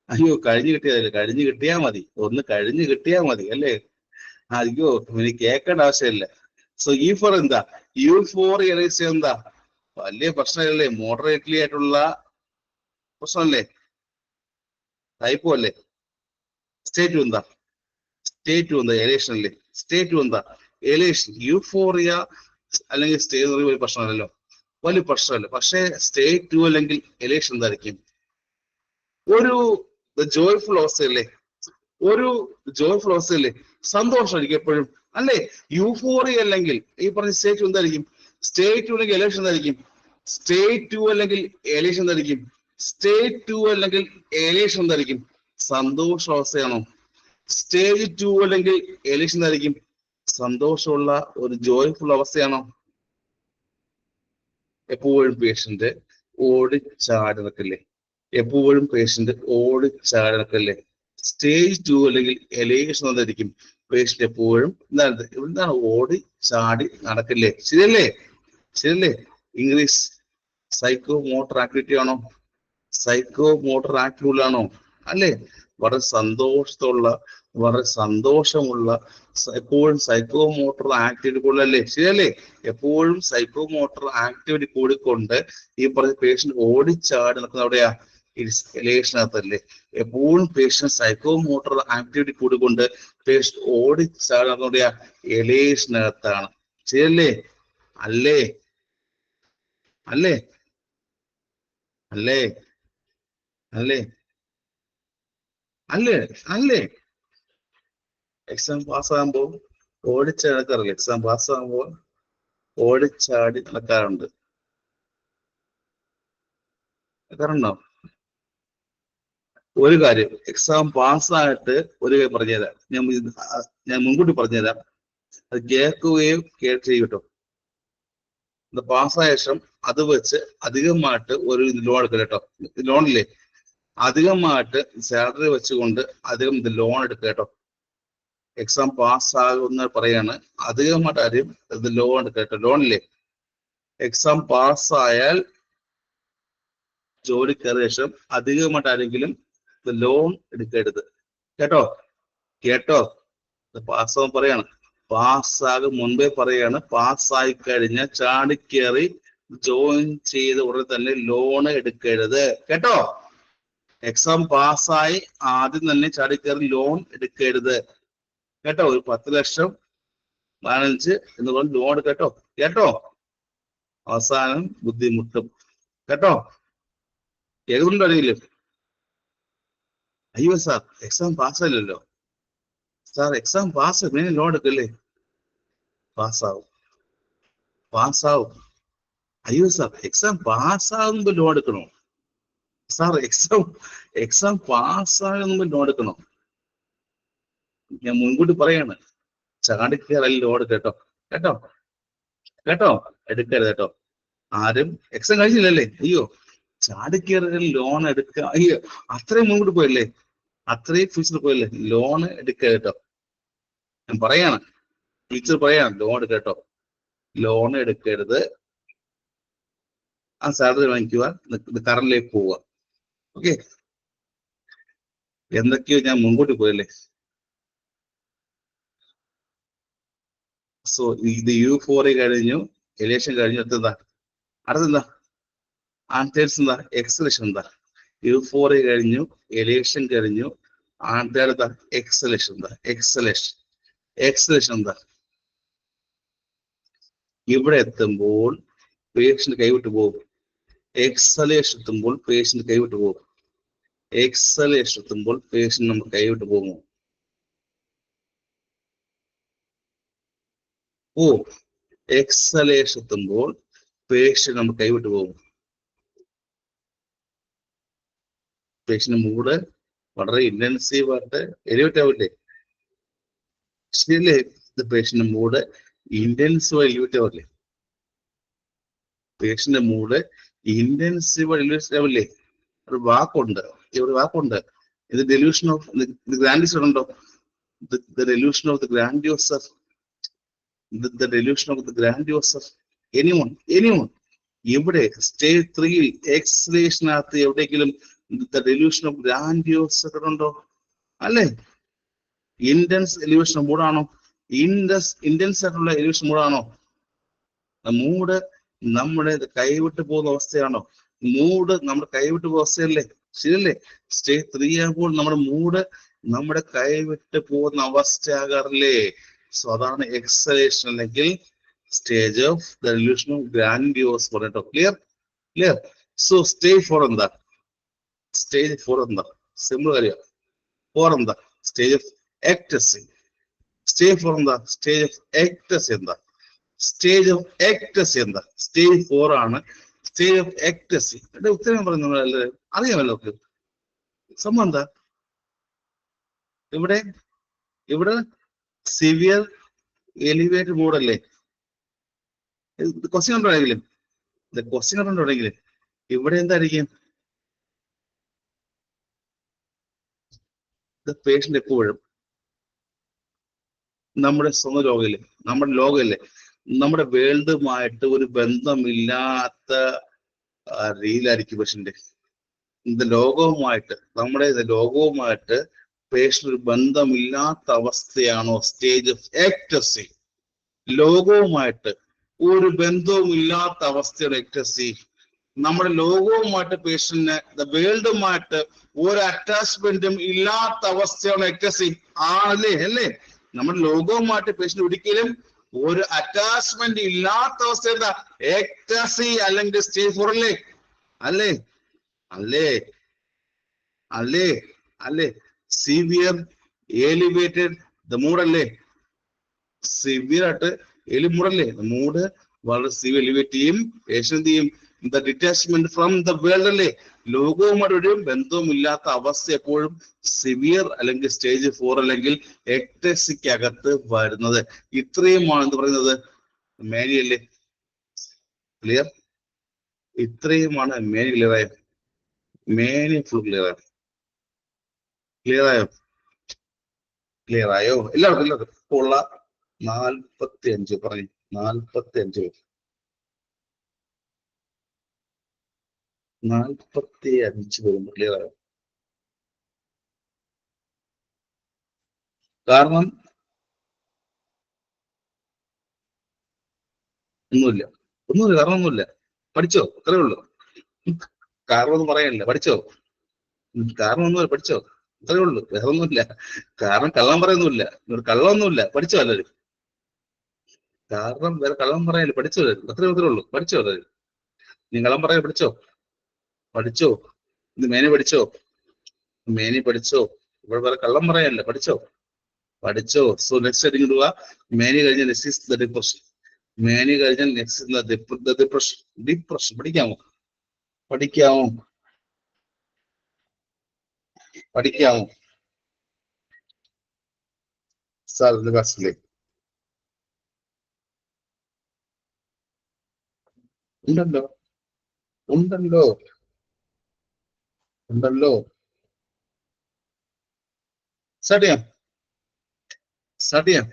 അയ്യോ കഴിഞ്ഞു കിട്ടിയതല്ലേ, കഴിഞ്ഞു കിട്ടിയാ മതി, ഒന്ന് കഴിഞ്ഞു കിട്ടിയാ മതി അല്ലേ. അയ്യോ ഇനി കേൾക്കേണ്ട ആവശ്യമില്ല. സോ ഈ ഫോർ എന്താ, യു ഫോർ എറേസ് എന്താ വലിയ പ്രശ്നമല്ലേ, മോഡറേറ്റ്ലി ആയിട്ടുള്ള പ്രശ്നമല്ലേ, ടൈപ്പും അല്ലേ. സ്റ്റേറ്റ് എന്താ, സ്റ്റേറ്റ് എന്താ എലേഷൻ അല്ലേ, സ്റ്റേറ്റ് എന്താ എലേഷൻ. യൂഫോറിയ അല്ലെങ്കിൽ സ്റ്റേറ്റ് വലിയ പ്രശ്നമല്ലല്ലോ, വലിയ പ്രശ്നമല്ല. പക്ഷേ സ്റ്റേറ്റ് 2 അല്ലെങ്കിൽ എലേഷൻ എന്തായിരിക്കും? ഒരു ജോയ്ഫുൾ അവസ്ഥയല്ലേ, ഒരു ജോയ്ഫുൾ അവസ്ഥയല്ലേ, സന്തോഷമായിരിക്കും എപ്പോഴും അല്ലേ. യൂഫോറിയ അല്ലെങ്കിൽ ഈ പറഞ്ഞ സ്റ്റേറ്റ് എന്തായിരിക്കും? സ്റ്റേറ്റ് 2 അല്ലെങ്കിൽ എലേഷൻ എന്തായിരിക്കും? സ്റ്റേറ്റ് 2 അല്ലെങ്കിൽ എലേഷൻ എന്തായിരിക്കും? സ്റ്റേറ്റ് 2 അല്ലെങ്കിൽ എലേഷൻ എന്തായിരിക്കും? സന്തോഷ അവസ്ഥയാണോ? സ്റ്റേജ് 2 അല്ലെങ്കിൽ എലേഷൻ എന്തായിരിക്കും? സന്തോഷമുള്ള ഒരു ജോയ്ഫുൾ അവസ്ഥയാണോ? എപ്പോഴും പേഷ്യന്റ് ഓടിച്ചാടി നടക്കില്ലേ, എപ്പോഴും പേഷ്യന്റ് ഓടിച്ചാടി നടക്കില്ലേ. സ്റ്റേജ് 2 അല്ലെങ്കിൽ എലേഷൻ എന്തായിരിക്കും? പേഷ്യന്റ് എപ്പോഴും എന്താണ് ഓടി ചാടി നടക്കില്ലേ. ശരിയല്ലേ, ശരിയല്ലേ. ഇംഗ്ലീഷ് സൈക്കോ മോട്ടോർ ആക്ടിവിറ്റി ആണോ? സൈക്കോ മോട്ടോർ ആക്ടിവിറ്റി ആണോ? അല്ലേ. വളരെ സന്തോഷമുള്ള, വളരെ സന്തോഷമുള്ള, എപ്പോഴും സൈക്കോ മോട്ടോർ ആക്ടിവിറ്റി കൂടുതലല്ലേ. ശരിയല്ലേ. എപ്പോഴും സൈക്കോ മോട്ടോർ ആക്ടിവിറ്റി കൂടിക്കൊണ്ട് ഈ പറഞ്ഞ പേഷ്യന്റ് ഓടിച്ചാടി നടക്കുന്ന എവിടെയാ? എലേഷനകത്തല്ലേ. എപ്പോഴും പേഷ്യന്റ് സൈക്കോ മോട്ടോർ ആക്ടിവിറ്റി കൂടിക്കൊണ്ട് പേഷ്യന്റ് ഓടിച്ചാടി നടക്കുന്ന എവിടെയാ? എലേഷനകത്താണ്. ശരിയല്ലേ. അല്ലേ, അല്ലേ, അല്ലേ, അല്ലേ, അല്ലേ, അല്ലേ. എക്സാം പാസ്സാകുമ്പോ ഓടിച്ചാടി നടക്കാറില്ല, എക്സാം പാസ്സാകുമ്പോ ഓടിച്ചാടി നടക്കാറുണ്ട്. നടക്കാറുണ്ടോ? ഒരു കാര്യം, എക്സാം പാസ്സായിട്ട് ഒരു കാര്യം പറഞ്ഞുതരാം, ഞാൻ മുൻകൂട്ടി പറഞ്ഞുതരാം, അത് കേൾക്കുകയും ചെയ്യും കേട്ടോ. പാസ്സായ ശേഷം അത് വെച്ച് അധികമായിട്ട് ഒരു ലോൺ എടുക്കുക കേട്ടോ. ലോണില്ലേ, അധികമായിട്ട് സാലറി വെച്ചുകൊണ്ട് അധികം ലോൺ എടുക്കുക കേട്ടോ. എക്സാം പാസ്സാകുന്ന പറയാണ്, അധികമായിട്ട് ആരും ഇത് ലോൺ എടുക്കുക കേട്ടോ. ലോണില്ലേ, എക്സാം പാസ്സായാൽ ജോലി കയറിയ ശേഷം അധികമായിട്ട് ആരെങ്കിലും ലോൺ എടുക്കരുത് കേട്ടോ. കേട്ടോ, പാസ്സാകും പറയാണ്, പാസ്സാകും മുൻപേ പറയാണ്, പാസ്സായി കഴിഞ്ഞ ചാടിക്കേറി ജോയിൻ ചെയ്ത ഉടനെ തന്നെ ലോൺ എടുക്കരുത് കേട്ടോ. എക്സാം പാസ്സായി ആദ്യം തന്നെ ചാടിക്കേറി ലോൺ എടുക്കരുത് കേട്ടോ. ഒരു 10 ലക്ഷം 15 എന്ന് പറഞ്ഞ് ലോൺ എടുക്കുക കേട്ടോ. കേട്ടോ, അവസാനം ബുദ്ധിമുട്ടും കേട്ടോ. കേൾക്കുന്നുണ്ടോ അറിയില്ലേ? അയ്യോ സാർ എക്സാം പാസ്സായില്ലല്ലോ സാർ, എക്സാം പാസ് പിന്നെ ലോൺ എടുക്കല്ലേ? പാസ്സാവും, പാസ്സാവും. അയ്യോ സാർ എക്സാം പാസ്സാകുമ്പോ ലോൺ എടുക്കണോ? സാർ എക്സാം പാസ്സാകുമ്പോ ലോൺ എടുക്കണോ? ഞാൻ മുൻകൂട്ടി പറയാണ്, ചാടിക്കയറൽ ലോൺ കേട്ടോ കേട്ടോ കേട്ടോ എടുക്കരുത് കേട്ടോ. ആരും എക്സാം കഴിഞ്ഞില്ലല്ലേ? അയ്യോ, ചാടിക്കയറൽ ലോൺ എടുക്കുക, അയ്യോ അത്രയും മുൻകൂട്ട് പോയല്ലേ, അത്രയും ഫ്യൂച്ചർ പോയല്ലേ, ലോൺ എടുക്കുക കേട്ടോ. ഞാൻ പറയാണ്, ടീച്ചർ പറയാണ്, ലോൺ എടുക്കുക കേട്ടോ. ലോൺ എടുക്കരുത്. ആ സാലറി വാങ്ങിക്കുക, കറണ്ടിലേക്ക് പോവുക. ഓക്കെ, എന്തൊക്കെയോ ഞാൻ മുൻകൂട്ടി പോയല്ലേ. സോ ഇത് U4 കഴിഞ്ഞു, എലക്ഷൻ കഴിഞ്ഞു. അടുത്തെന്താ ആൻസേഴ്സ് എന്താ? എക്സലേഷൻ എന്താ? U4 കഴിഞ്ഞു, എലക്ഷൻ കഴിഞ്ഞു, അടുത്ത എക്സലേഷൻ എന്താ? എക്സലേഷൻ എന്താ? ഇവിടെ എത്തുമ്പോൾ പേഷ്യന്റ് കൈവിട്ട് പോകും. എക്സലേഷൻ എത്തുമ്പോൾ പേഷ്യന്റ് കൈവിട്ട് പോകും. എക്സലേഷൻ എത്തുമ്പോൾ പേഷ്യന്റ് നമുക്ക് കൈവിട്ട് പോകുമോ? ഓ, എക്സലേഷൻ എത്തുമ്പോൾ പേഷ്യന്റ് നമുക്ക് കൈവിട്ട് പോകും. പേഷ്യന്റ് മൂഡ് വളരെ ഇന്റൻസീവ് ആയിട്ട് എലിവേറ്റ് ആവില്ലേ? ശരിയല്ലേ? പേഷ്യന്റ് മൂഡ് ഇന്റൻസീവ് എലിവേറ്റ് ആവില്ലേ? പേഷ്യന്റ് മൂഡ് ഇന്റൻസീവ് എലിവേറ്റ് ആവില്ലേ? ഒരു വാക്കുണ്ട്, ഇവിടെ വാക്കുണ്ട്. ഇത് ഡെലൂഷൻ ഓഫ് ദി ഗ്രാൻഡിയസ് ഉണ്ടോ? The delusion of the grandeur. The delusion of the grandeur. Anyone. ഇവിടെ സ്റ്റേജ് 3 എക്സലേഷനകത്ത് എവിടെയെങ്കിലും the delusion of grandeur ഉണ്ടോ? അല്ലേ? ഇന്റൻസ് എലിവേഷൻ മൂടാണോ? ഇന്റൻസ് ആയിട്ടുള്ള എലിവേഷൻ മൂടാണോ? മൂഡ് നമ്മുടെ കൈവിട്ട് പോകുന്ന അവസ്ഥയാണോ? മൂഡ് നമ്മുടെ കൈവിട്ട് പോകുന്ന അവസ്ഥയല്ലേ? ശരിയല്ലേ? സ്റ്റേജ് 3 ആകുമ്പോൾ നമ്മുടെ മൂഡ് നമ്മുടെ കൈവിട്ട് പോകുന്ന അവസ്ഥയാകാറില്ലേ? സോ അതാണ് എക്സലേഷൻ അല്ലെങ്കിൽ stage of the illusion of grandiose പറഞ്ഞിട്ടോ. ക്ലിയർ. സോ സ്റ്റേജ് 4 എന്താ? സിമ്പിൾ കാര്യം. 4 എന്താ? Stage of ecstasy. സ്റ്റേജ് 4 എന്താ? സ്റ്റേജ് ഓഫ് എക്ടസി എന്താ? സ്റ്റേജ് ഓഫ് എക്ടസി എന്താ? സ്റ്റേജ് 4 ആണ് സ്റ്റേജ് ഓഫ് എക്ടസി. എന്റെ ഉത്തരം പറഞ്ഞു അറിയാമല്ലോ. സംഭവം എന്താ? ഇവിടെ സിവിയർ എലിവേറ്റഡ് മോഡല്ലേ? ക്വസ്റ്റ്യൻ കണ്ടുണ്ടെങ്കിലും ഇവിടെ എന്തായിരിക്കും? പേഷ്യന്റ് എപ്പോഴും നമ്മുടെ സ്വന്തം ലോകമില്ലേ, നമ്മുടെ ലോകമില്ലേ, നമ്മുടെ വേൾഡുമായിട്ട് ഒരു ബന്ധമില്ലാത്ത രീതിയിലായിരിക്കും പേഷ്യന്റ്. ലോകവുമായിട്ട് പേഷ്യന്റ് ഒരു ബന്ധമില്ലാത്ത അവസ്ഥയാണോ സ്റ്റേജ് ഓഫ് എക്ടസി? ലോകവുമായിട്ട് ഒരു ബന്ധവും ഇല്ലാത്ത അവസ്ഥയുടെ എക്ടസി. നമ്മുടെ ലോകവുമായിട്ട് പേഷ്യന്റിന് വേൾഡുമായിട്ട് ഒരു അറ്റാച്ച്മെന്റും ഇല്ലാത്ത അവസ്ഥയാണ് എക്ടസി. അല്ലേ? നമ്മുടെ ലോകവുമായിട്ട് പേഷ്യന്റ് ഒരിക്കലും ഒരു അറ്റാച്ച്മെന്റ് ഇല്ലാത്ത അവസ്ഥ എന്താ? എക്ടസി അല്ലെങ്കിൽ സ്റ്റേജ് 4 അല്ലേ? സിവിയർ എലിവേറ്റഡ് ദ മൂഡല്ലേ? സിവിയർ ആയിട്ട് മൂഡല്ലേ? മൂഡ് വളരെ സിവിയർ എലിവേറ്റ് ചെയ്യും. പേഷ്യന്റ് ചെയ്യും the detachment from the world അല്ലേ? ലോകവുമായിട്ട് ഒരു ബന്ധവും ഇല്ലാത്ത അവസ്ഥ എപ്പോഴും സിവിയർ അല്ലെങ്കിൽ സ്റ്റേജ് 4 അല്ലെങ്കിൽ എക്ടസിക്കകത്ത് വരുന്നത്. ഇത്രയുമാണ് എന്ത് പറയുന്നത്? മേനിയല്ലേ? ക്ലിയർ? ഇത്രയുമാണ് മേനി. ക്ലിയറായോ? മേനി ഫുൾ ക്ലിയറായോ? എല്ലാവർക്കും ഉള്ള 45 പറഞ്ഞു. 45 വരുമ്പോൾ ക്ലിയറായോ? കാരണം ഒന്നുമില്ല. പഠിച്ചോ? അത്രേ ഉള്ളൂ. കാരണം ഒന്നും പറയാനില്ല. പഠിച്ചോ? പഠിച്ചോ? അത്രേ ഉള്ളൂ. വേറെ ഒന്നുമില്ല. കാരണം കള്ളം പറയുന്നില്ല. കള്ളമൊന്നുമില്ല. പഠിച്ചോ എല്ലാവരും? കാരണം വേറെ കള്ളം പറയാനില്ല. പഠിച്ചോ? അത്രേ ഉള്ളൂ. പഠിച്ചോ എല്ലാവരും? നീ കള്ളം പറയാൻ പഠിച്ചോ? ഇത് മേനി പഠിച്ചോ? ഇവിടെ വേറെ കള്ളം പറയാനില്ല. പഠിച്ചോ? സോ നെക്സ്റ്റ് ഹെഡിങ് ഇടുക. മേനി കഴിഞ്ഞാൽ next is the depression. Depression പഠിക്കാമോ സാറിന്റെ ക്ലാസ്സിലേക്ക്? ഉണ്ടല്ലോ, ഉണ്ടല്ലോ, ഉണ്ടല്ലോ. സ്റ്റാർട്ട് ചെയ്യാം, സ്റ്റാർട്ട് ചെയ്യാം,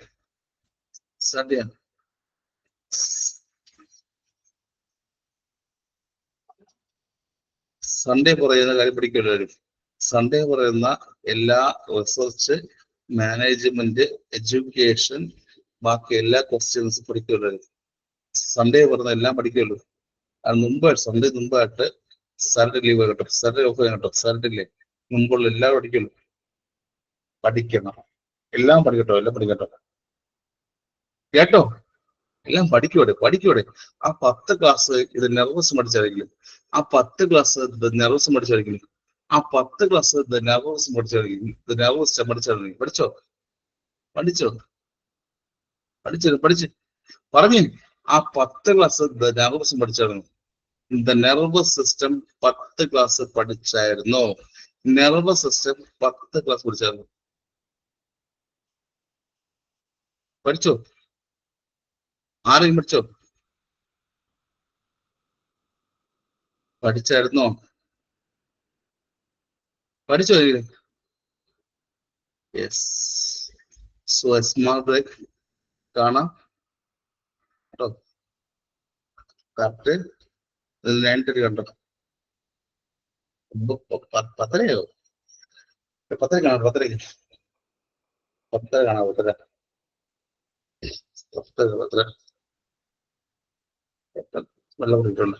സ്റ്റാർട്ട് ചെയ്യാം. സൺഡേ പറയുന്ന കാര്യം പഠിക്കുമല്ലോ. സൺഡേ പറയുന്ന എല്ലാ റിസർച്ച്, മാനേജ്മെന്റ്, എഡ്യൂക്കേഷൻ, ബാക്കി എല്ലാ ക്വസ്റ്റ്യൻസ് പഠിക്കുമല്ലോ. സൺഡേ പറയുന്ന എല്ലാം പഠിക്കുമല്ലോ. അത് മുമ്പ് സൺഡേ മുമ്പായിട്ട് സാറ്റർഡേ ലീവ് കേട്ടോ, സാറ്റർഡേ ഓഫ് കേട്ടോ, സാറ്റർഡേ ഇല്ലേ മുമ്പുള്ള എല്ലാം പഠിക്കുമല്ലോ. പഠിക്കണം, എല്ലാം പഠിക്കട്ടോ, എല്ലാം പഠിക്കട്ടോ, കേട്ടോ, എല്ലാം പഠിക്കൂടെ, പഠിക്കൂടെ. ആ 10 ക്ലാസ് ഇത് നെർവസ് പഠിച്ചായിരിക്കും, ആ 10 ക്ലാസ് ഇത് നെർവസ് പഠിച്ചായിരിക്കും, ആ 10 ക്ലാസ് ഇത് നെർവസ് പഠിച്ചായിരിക്കും, ഇത് നെർവസ് പഠിച്ചായിരിക്കും. പഠിച്ചോ, പഠിച്ചോ, പഠിച്ചു, പഠിച്ച് പറഞ്ഞു. ആ 10 ക്ലാസ് ഇത് നെർവസ് പഠിച്ചായിരുന്നു. ദ നെർവസ് സിസ്റ്റം 10 ക്ലാസ് പഠിച്ചായിരുന്നു. നെർവസ് സിസ്റ്റം 10 ക്ലാസ് പഠിച്ചായിരുന്നു. പഠിച്ചോ, ആരെയും പഠിച്ചോ, പഠിച്ചായിരുന്നോ, പഠിച്ചോ? യെസ്. സോ സ്മാർട്ട് ബ്രേക്ക് കാണാം കേട്ടോ. കറക്റ്റ് 9:30 കണ്ടോ. 10:30യോ, 10:30 കാണാം, 10:30, 10:30 കാണാം, 10:30, 10:30, 10:30. വെള്ളം കുടിക്കുന്നുണ്ട്.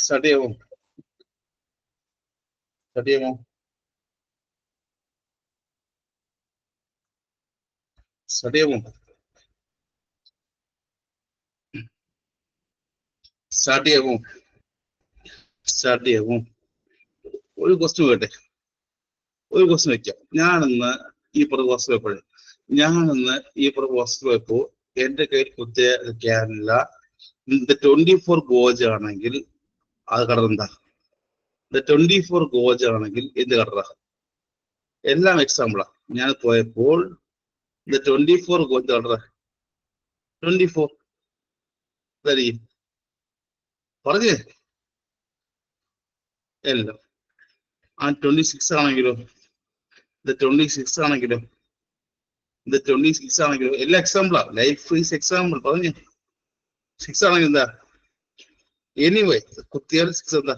സ്റ്റാർട്ട് ചെയ്യാമോ? സ്റ്റാർട്ട് ചെയ്യാമോ? സ്റ്റാർട്ട് ചെയ്യാമോ? സ്റ്റാർട്ട് ചെയ്യാമോ? സ്റ്റാർട്ട് ചെയ്യാമോ? ഒരു ക്വസ്റ്റ്യൻ കേട്ടെ, ഒരു ക്വസ്റ്റ്യൻ വെക്കാം. ഞാനിന്ന് ഈ പ്രൊപ്പോസൽ വെപ്പോഴേ വെപ്പോ എന്റെ കയ്യിൽ കുത്തിയ ക്യാനില്ല 24 ഗോജ് ആണെങ്കിൽ അത് കളർ എന്താ? 24 ഗോജ് ആണെങ്കിൽ എന്ത് കളറാ? എല്ലാം എക്സാമ്പിളാ. ഞാൻ പോയപ്പോൾ 24 ഗോജ് കളറാ 24 ഇതായിരിക്കും. പറഞ്ഞേ എല്ലാം. ആ 26 ആണെങ്കിലോ? 26 ആണെങ്കിലോ? 26 ആണെങ്കിലോ? എല്ലാം എക്സാമ്പിളാ. Life is example. പറഞ്ഞേ 6 ആണെങ്കിൽ എന്താ? എനിവേ കുത്തിയാൽ 6 എന്താ?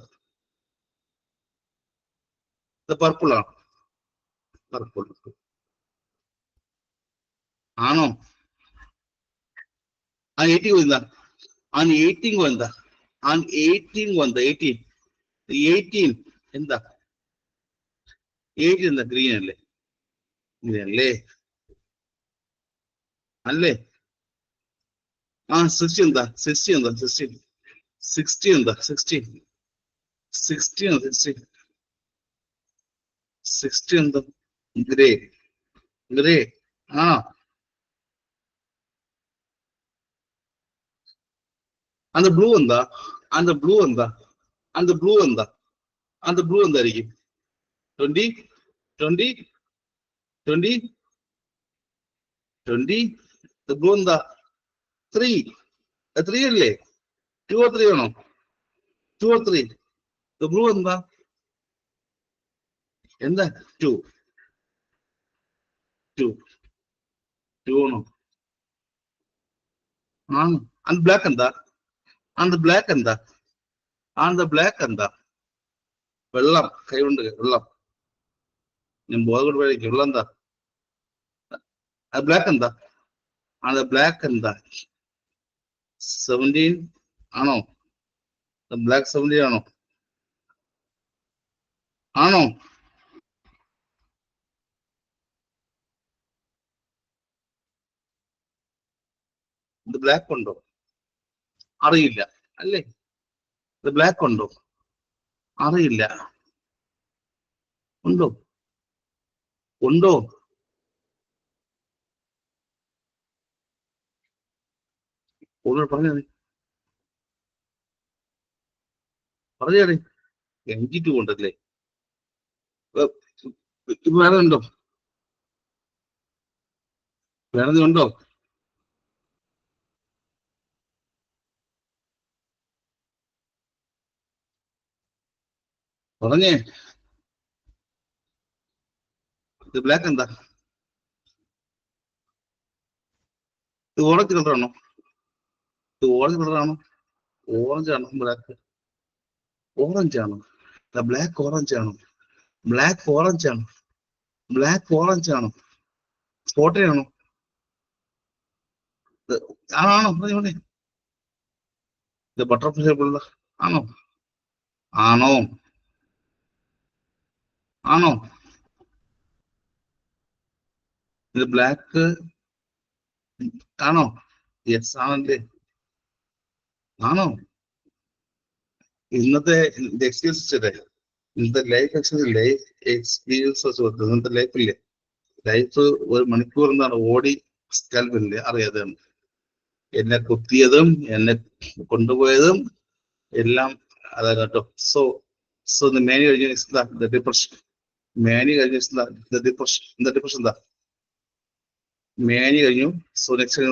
പർപ്പിൾ ആണ്. പർപ്പിൾ ആണോ? ആ 18 എന്താ? ആ 18 എന്താ? ആ 18 എന്താ? 18 എന്താ? 18 എന്താ? ഗ്രീൻ അല്ലേ? ഗ്രീൻ അല്ലേ? അല്ലേ? ആ 60 എന്താ? 60 എന്താ? 60 എന്താ? 60 എന്താ? 60 എന്താ? ഗ്രേ. ഗ്രേ ആ. அந்த ബ്ലൂ എന്താ? அந்த ബ്ലൂ എന്താ? அந்த ബ്ലൂ എന്താ? அந்த ബ്ലൂ എന്തായിരിക്കും? 20 20 20 20 ബ്ലൂ എന്താ? 3 3 അല്ലേ? 2 or 3 ആണോ? 2 or 3 ബ്ലൂ എന്താ? എന്താ? 2 2 2 ആണോ? ആണ്. അത് ബ്ലാക്ക് എന്താ? അത് ബ്ലാക്ക് എന്താ? അത് ബ്ലാക്ക് എന്താ? വെള്ളം. കൈകൊണ്ട് വെള്ളം. ഞാൻ ബോധം പോയിരിക്കും. വെള്ളം എന്താ? അത് ബ്ലാക്ക് എന്താ? അത് ബ്ലാക്ക് എന്താ? 17 ആണോ? ബ്ലാക്ക് 17 ആണോ? ആണോ? ഇത് ബ്ലാക്ക് ഉണ്ടോ? അറിയില്ല അല്ലേ? ഇത് ബ്ലാക്ക് ഉണ്ടോ? അറിയില്ല. ഉണ്ടോ? ഉണ്ടോ? ഒന്നുകൂടെ പറഞ്ഞേ. 22 ഉണ്ടല്ലേ? വേറെ ഉണ്ടോ? വേറെ ഉണ്ടോ? പറഞ്ഞേ. ഇത് ബ്ലാക്ക് എന്താ? ഇത് ഓറഞ്ച് കളറാണോ? ഇത് ഓറഞ്ച് കളറാണോ? ഓറഞ്ച് ആണോ? ബ്ലാക്ക് ഓറഞ്ച് ആണോ? ബ്ലാക്ക് ഓറഞ്ച് ആണോ? ബ്ലാക്ക് ഓറഞ്ച് ആണോ? ബ്ലാക്ക് ഓറഞ്ച് ആണോ? സ്പോട്ടഡ് ആണോ? ആണോ? പറഞ്ഞേ. ഇത് ബട്ടർഫ്ലൈ ഷേപ്പുള്ള ആണോ? ആണോ? ആണോ? ഇത് ബ്ലാക്ക് ആണോ? യെസ് ആണല്ലേ? ആണോ? ഇന്നത്തെ എക്സ്പീരിയൻസ് ഇന്നത്തെ ലൈഫ് എക്സ്പീരിയൻസ് ഇന്നത്തെ ലൈഫില്ലേ? ലൈഫ് ഒരു മണിക്കൂർ എന്താണ് ഓടി സ്കാൽപ്പില്ലേ? അറിയാതെ എന്നെ കുത്തിയതും എന്നെ കൊണ്ടുപോയതും എല്ലാം അതാ കേട്ടോ. സോ സോ മേനി കഴിഞ്ഞ ഡിപ്രഷൻ. മേനി കഴിഞ്ഞ ഡിപ്രഷൻ എന്താ? മേനി കഴിഞ്ഞു. സോ നെക്സ്റ്റ്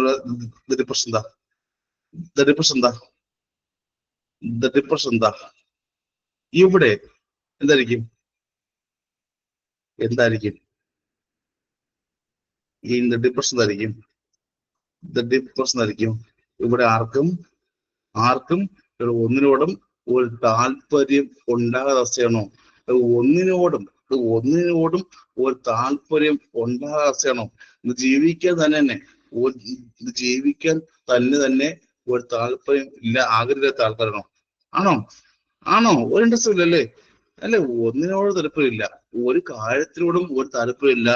ഡിപ്രഷൻ എന്താ? ഡിപ്രഷൻ എന്താ? ഡിപ്രഷൻ എന്താ? ഇവിടെ എന്തായിരിക്കും? എന്തായിരിക്കും ഈ ഡിപ്രഷൻ എന്തായിരിക്കും? ഡിപ്രഷൻ ആയിരിക്കും. ഇവിടെ ആർക്കും ഒന്നിനോടും ഒരു താല്പര്യം ഉണ്ടാകാത്ത അവസ്ഥയാണോ? ഒന്നിനോടും ഒരു താല്പര്യം ഉണ്ടാകാത്ത അവസ്ഥയാണോ? ജീവിക്കാൻ ജീവിക്കാൻ തന്നെ ഒരു താല്പര്യം ഇല്ല, ആഗ്രഹിക്കാത്ത ആൾക്കാരാണോ? ആണോ? ആണോ? ഒരു ഇൻട്രസ്റ്റ് ഇല്ലല്ലേ? അല്ലെ, ഒന്നിനോട് താല്പര്യമില്ല, ഒരു കാര്യത്തിനോടും ഒരു താല്പര്യമില്ല,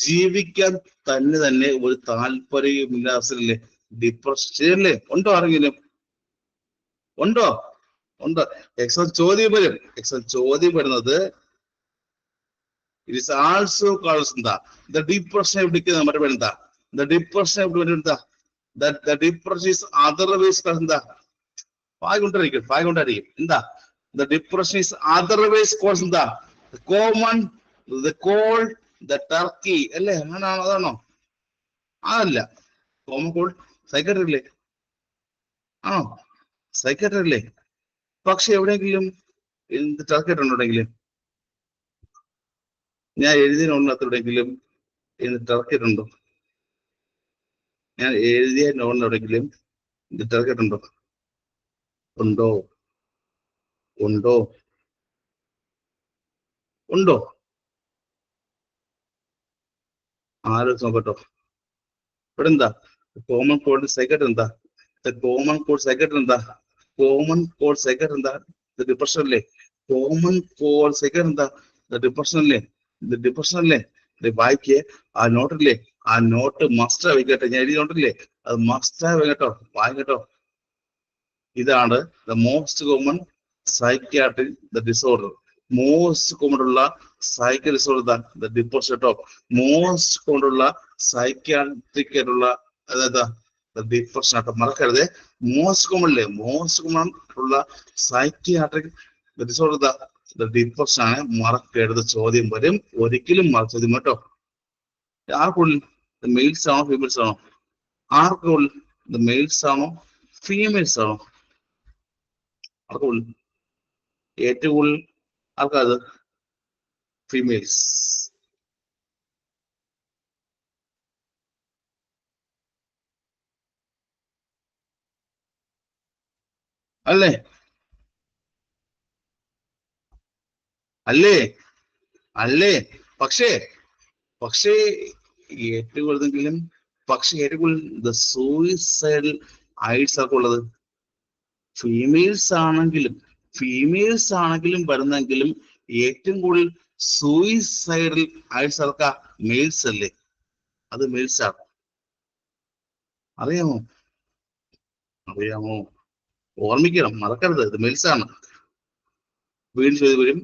ജീവിക്കാൻ തന്നെ ഒരു താല്പര്യമില്ല അവസരല്ലേ? ഡിപ്രഷൻ ശരിയല്ലേ? ഉണ്ടോ ആരെങ്കിലും? ഉണ്ടോ? ഉണ്ട്. എക്സാം ചോദ്യം വരും. എക്സാം ചോദ്യം വരുന്നത് ഇറ്റ് ഇസ് ആൾസോ കോൾസ് എന്താ? ദ ഡിപ്രഷൻ എവിടേക്ക് മറ്റേ എന്താ? ദ ഡിപ്രഷൻ എവിടെ എന്താ? ദ ഡിപ്രഷൻ ഈസ് അതർവൈസ് എന്താ? പായ കൊണ്ടായിരിക്കും എന്താ? The depression is otherwise calls എന്താ? Common, the cold, the turkey അല്ലേ? അങ്ങനെയാണോ? അതാണോ? അതല്ല. കോമൺ കോൾഡ് സൈക്കാട്രി അല്ലേ? ആണോ? സൈക്കാട്രി അല്ലേ? പക്ഷെ എവിടെയെങ്കിലും ടർക്കി ഉണ്ടെങ്കിലും ഞാൻ എഴുതിയ നോണിനകത്ത് എവിടെയെങ്കിലും ടർക്കി ഉണ്ടോ? ഞാൻ എഴുതിയ നോണിൽ എവിടെയെങ്കിലും ടർക്കി ഉണ്ടോ? ഉണ്ടോ? ഉണ്ടോ? ഉണ്ടോ? ആലോചിച്ച് നോക്കട്ടോ. ഇവിടെ എന്താ കോമൺ കോൾഡ് സൈക്കാട്രി എന്താ? കോമൺ കോൾഡ് സൈക്കാട്രി എന്താ? കോമൺ കോൾഡ് സൈക്കാട്രി എന്താ? ഡിപ്രഷൻ അല്ലേ? കോമൺ കോൾഡ് സൈക്കാട്രി എന്താ? ഡിപ്രഷൻ അല്ലേ? ഡിപ്രഷൻ അല്ലേ? വായിക്കേ ആ നോട്ടില്ലേ? ആ നോട്ട് മസ്റ്റ് വായിക്കട്ടെ. ഞാൻ എഴുതി നോട്ടില്ലേ? അത് മസ്റ്റ് വായിക്കട്ടോ, വായിക്കട്ടോ. ഇതാണ് the most common psychiatric the disorder. Most common ഉള്ള സൈക്ക ഡിസോർഡർ ദ ഡിപ്രഷൻ കേട്ടോ. മോസ്റ്റ് കോമൺ ഉള്ള സൈക്യാട്രിക് ആയിട്ടുള്ള അതായത് ഡിപ്രഷൻ ആട്ടോ. മറക്കരുത്, മോസ്റ്റ് കോമൺ അല്ലേ? മോസ്റ്റ് കോമൺ ഉള്ള സൈക്യാട്രിക് ഡിസോർഡർ ദ ഡിപ്രഷൻ ആണ്. മറക്കരുത്, ചോദ്യം വരും. ഒരിക്കലും ചോദ്യം കേട്ടോ. ആർക്കുള്ളിൽ മെയിൽസ് ആണോ ഫീമെയിൽസ് ആണോ? ആർക്കുള്ളിൽ മെയിൽസ് ആണോ ഫീമെയിൽസ് ആണോ? ആർക്കുള്ളിൽ ഏറ്റവും കൂടുതൽ ആൾക്കാത് ഫീമെയിൽസ്. അല്ലേ? അല്ലേ? അല്ലേ? പക്ഷേ പക്ഷേ ഏറ്റവും കൂടുതലെങ്കിലും പക്ഷെ ഏറ്റവും കൂടുതൽ സൂയിസൈഡൽ ഐഡ്സ് ഒക്കെ ഉള്ളത് ഫീമെയിൽസ് ആണെങ്കിലും വരുന്നെങ്കിലും ഏറ്റവും കൂടുതൽ സൂയിസൈഡൽ ഐഡ്സ് ആൾക്കാ മെയിൽസ് അല്ലേ? അത് മെയിൽസ് ആണ്. അറിയാമോ? അറിയാമോ? ഓർമ്മിക്കണം, മറക്കരുത്, ഇത് മെയിൽസ് ആണ്. വീണ്ടും ചോദ്യം വരും,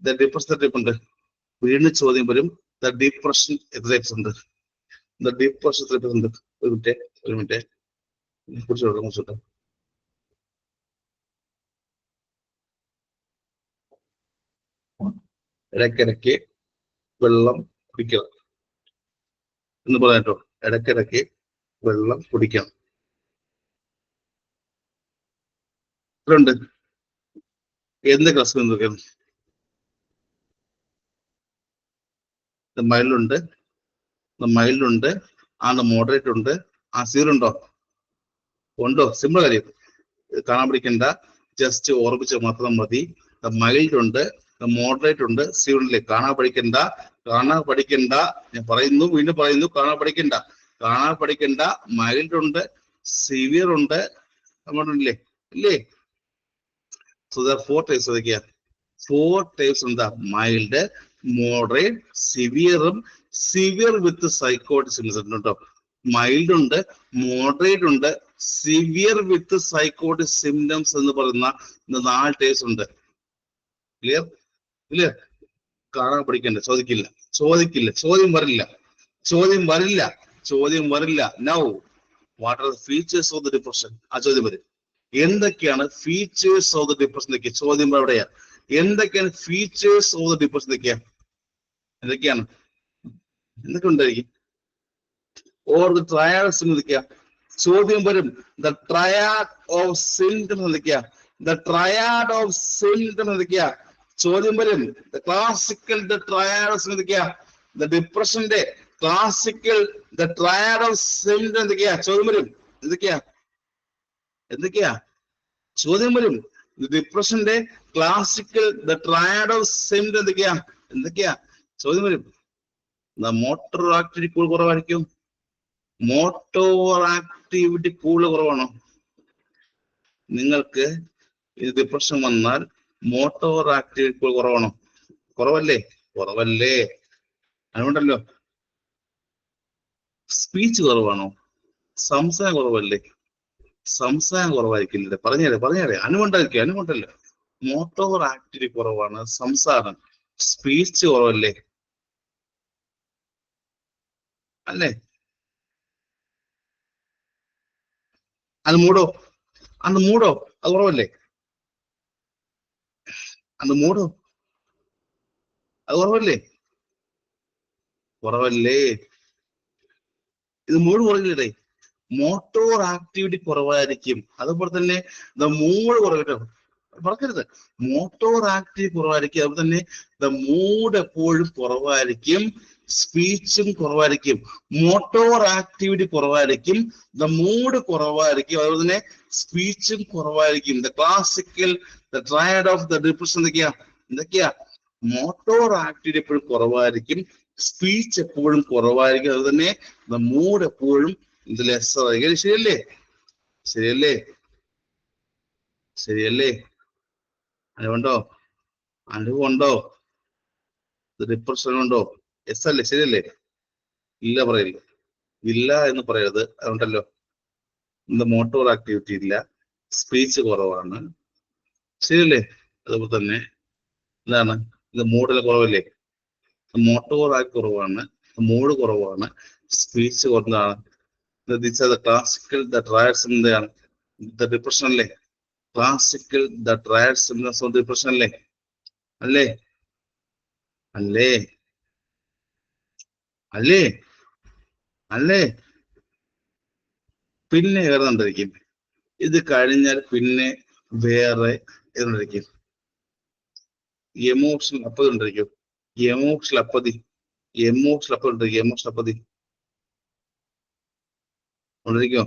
ദ ഡിപ്രഷൻ ടൈപ്പ് ഉണ്ട്. വീണ്ടും ചോദ്യം വരും, ദ ഡിപ്രഷൻ എത്ര ടൈപ്സ് ഉണ്ട്? ദ ഡിപ്രഷൻ എത്ര ടൈപ്സ് ഉണ്ട്? ഒരു മിനിറ്റ് കുറിച്ചോട്ടെ. ഇടയ്ക്കിടയ്ക്ക് വെള്ളം കുടിക്കണം എന്ന് പറയാട്ടോ. ഇടയ്ക്കിടയ്ക്ക് വെള്ളം കുടിക്കണം. ഉണ്ട് എന്തൊക്കെ അസുഖം എന്തൊക്കെയാണ്? മൈൽഡ് ഉണ്ട്, മോഡറേറ്റ് ഉണ്ട്, സീറോ ഉണ്ടോ? ഉണ്ടോ? സിമ്പിൾ കാര്യം, കാണാൻ പഠിക്കണ്ട, ജസ്റ്റ് ഓർമ്മിച്ച് മാത്രം മതി. മൈൽഡ് ഉണ്ട്, മോഡറേറ്റ് ഉണ്ട്, സീറോ ഇല്ലേ? കാണാൻ പഠിക്കണ്ട. ഞാൻ പറയുന്നു, വീണ്ടും പറയുന്നു, കാണാൻ പഠിക്കണ്ട. മൈൽഡ് ഉണ്ട്, സിവിയർ ഉണ്ട്, ഇല്ലേ? ഇല്ലേ? സോ ദർ 4 ടൈപ്സ് ഏതൊക്കെയാ? 4 ടൈപ്സ് എന്താ? മൈൽഡ്, മോഡറേറ്റ്, സിവിയർ വിത്ത് സൈക്കോട്ടിക് സിംറ്റംസ് ഉണ്ട് കേട്ടോ. മൈൽഡ് ഉണ്ട്, മോഡറേറ്റ് ഉണ്ട്, സിവിയർ വിത്ത് സൈക്കോട്ടിക് സിംറ്റംസ് എന്ന് പറയുന്ന 4 ടൈപ്സ് ഉണ്ട്. ക്ലിയർ? കാണാൻ പഠിക്കണ്ട, ചോദിക്കില്ല, ചോദ്യം വരില്ല. Now what are the features of the depression? ആ ചോദ്യം വരും. എന്തൊക്കെയാണ് ഫീച്ചേഴ്സ് ഓഫ് ദ ഡിപ്രഷൻ? ചോദ്യം എവിടെയാ? എന്തൊക്കെയാണ് ഫീച്ചേഴ്സ് ഓഫ് ദ ഡിപ്രഷൻ? എന്തൊക്കെ ഉണ്ടായിരിക്കും? ഓർ ദ ട്രയാഡ്സ് എന്തൊക്കെയാ? ചോദ്യം വരും, ദ ട്രയാഡ് ഓഫ് സിംപ്റ്റംസ് എന്തൊക്കെയാ? ചോദ്യം വരും. ദ ക്ലാസിക്കൽ ദ ട്രയാഡ്സ് എന്തൊക്കെയാ? ദ ഡിപ്രഷന്റെ classical the triad of symptoms എന്തൊക്കെയാ? ചോദ്യം വരും. എന്തൊക്കെയാ ചോദ്യം വരും? ഡിപ്രഷന്റെ classical the triad of symptoms എന്തൊക്കെയാ ചോദ്യം വരും? മോട്ടോർ ആക്ടിവിറ്റി കൂടുതൽ കുറവായിരിക്കും. മോട്ടോർ ആക്ടിവിറ്റി കൂടുതൽ കുറവാണോ? നിങ്ങൾക്ക് ഡിപ്രഷൻ വന്നാൽ മോട്ടോർ ആക്ടിവിറ്റി കുറവാണോ? കുറവല്ലേ? കുറവല്ലേ? അതുകൊണ്ടല്ലോ. സ്പീച്ച് കുറവാണോ? സംസാരം കുറവല്ലേ? സംസാരം കുറവായിരിക്കില്ലേ? പറഞ്ഞേരെ അനുകൊണ്ടല്ലോ. മോട്ടോർ ആക്ടിവിറ്റി കുറവാണ്, സംസാരം. സ്പീച്ച് കുറവല്ലേ? അല്ലേ? അത് മൂടോ അത് കുറവല്ലേ? അത് കുറവല്ലേ? കുറവല്ലേ? ഇത് മൂട് കുറഞ്ഞില്ലേ? മോട്ടോർ ആക്ടിവിറ്റി കുറവായിരിക്കും. അതുപോലെ തന്നെ മൂഡ് കുറവ് പറക്കരുത്. മോട്ടോർ ആക്ടിവിറ്റി കുറവായിരിക്കും. അതുപോലെ തന്നെ മൂഡ് എപ്പോഴും കുറവായിരിക്കും. സ്പീച്ചും കുറവായിരിക്കും. മോട്ടോർ ആക്ടിവിറ്റി കുറവായിരിക്കും, മൂഡ് കുറവായിരിക്കും, അതുപോലെ തന്നെ സ്പീച്ചും കുറവായിരിക്കും. ക്ലാസിക്കൽ ട്രയഡ് ഓഫ് ഡിപ്രഷൻ എന്തൊക്കെയാ? മോട്ടോർ ആക്ടിവിറ്റി എപ്പോഴും കുറവായിരിക്കും, സ്പീച്ച് എപ്പോഴും കുറവായിരിക്കും, അതുപോലെ തന്നെ മൂഡ് എപ്പോഴും ലെസ്സറായിരിക്കും. ശരിയല്ലേ? അനുഭവമുണ്ടോ? ഡിപ്രഷൻ ഉണ്ടോ? എസ് അല്ലേ? ശരിയല്ലേ? ഇല്ല പറയില്ല. ഇല്ല എന്ന് പറയരുത്. അതുകൊണ്ടല്ലോ, മോട്ടോർ ആക്ടിവിറ്റി ഇല്ല, സ്പീച്ച് കുറവാണ്, ശരിയല്ലേ? അതുപോലെ തന്നെ എന്താണ്? മൂഡിലെ കുറവല്ലേ? മോട്ടോർ ആക്ട് കുറവാണ്, മൂഡ് കുറവാണ്, സ്പീച്ച് കുറഞ്ഞതാണ്. ക്ലാസിക്കൽ എന്താണ്? ഡിപ്രഷൻ അല്ലേ? ക്ലാസിക്കൽ ഡിപ്രഷൻ അല്ലേ? അല്ലേ? അല്ലേ? അല്ലേ? അല്ലേ? പിന്നെ വേറെ എന്തായിരിക്കും? ഇത് കഴിഞ്ഞാൽ പിന്നെ വേറെ എന്തായിരിക്കും? എമോഷണൽ അപ്പതി ഉണ്ടായിരിക്കും. എമോഷണൽ അപ്പതി ഉണ്ടായിരിക്കോ?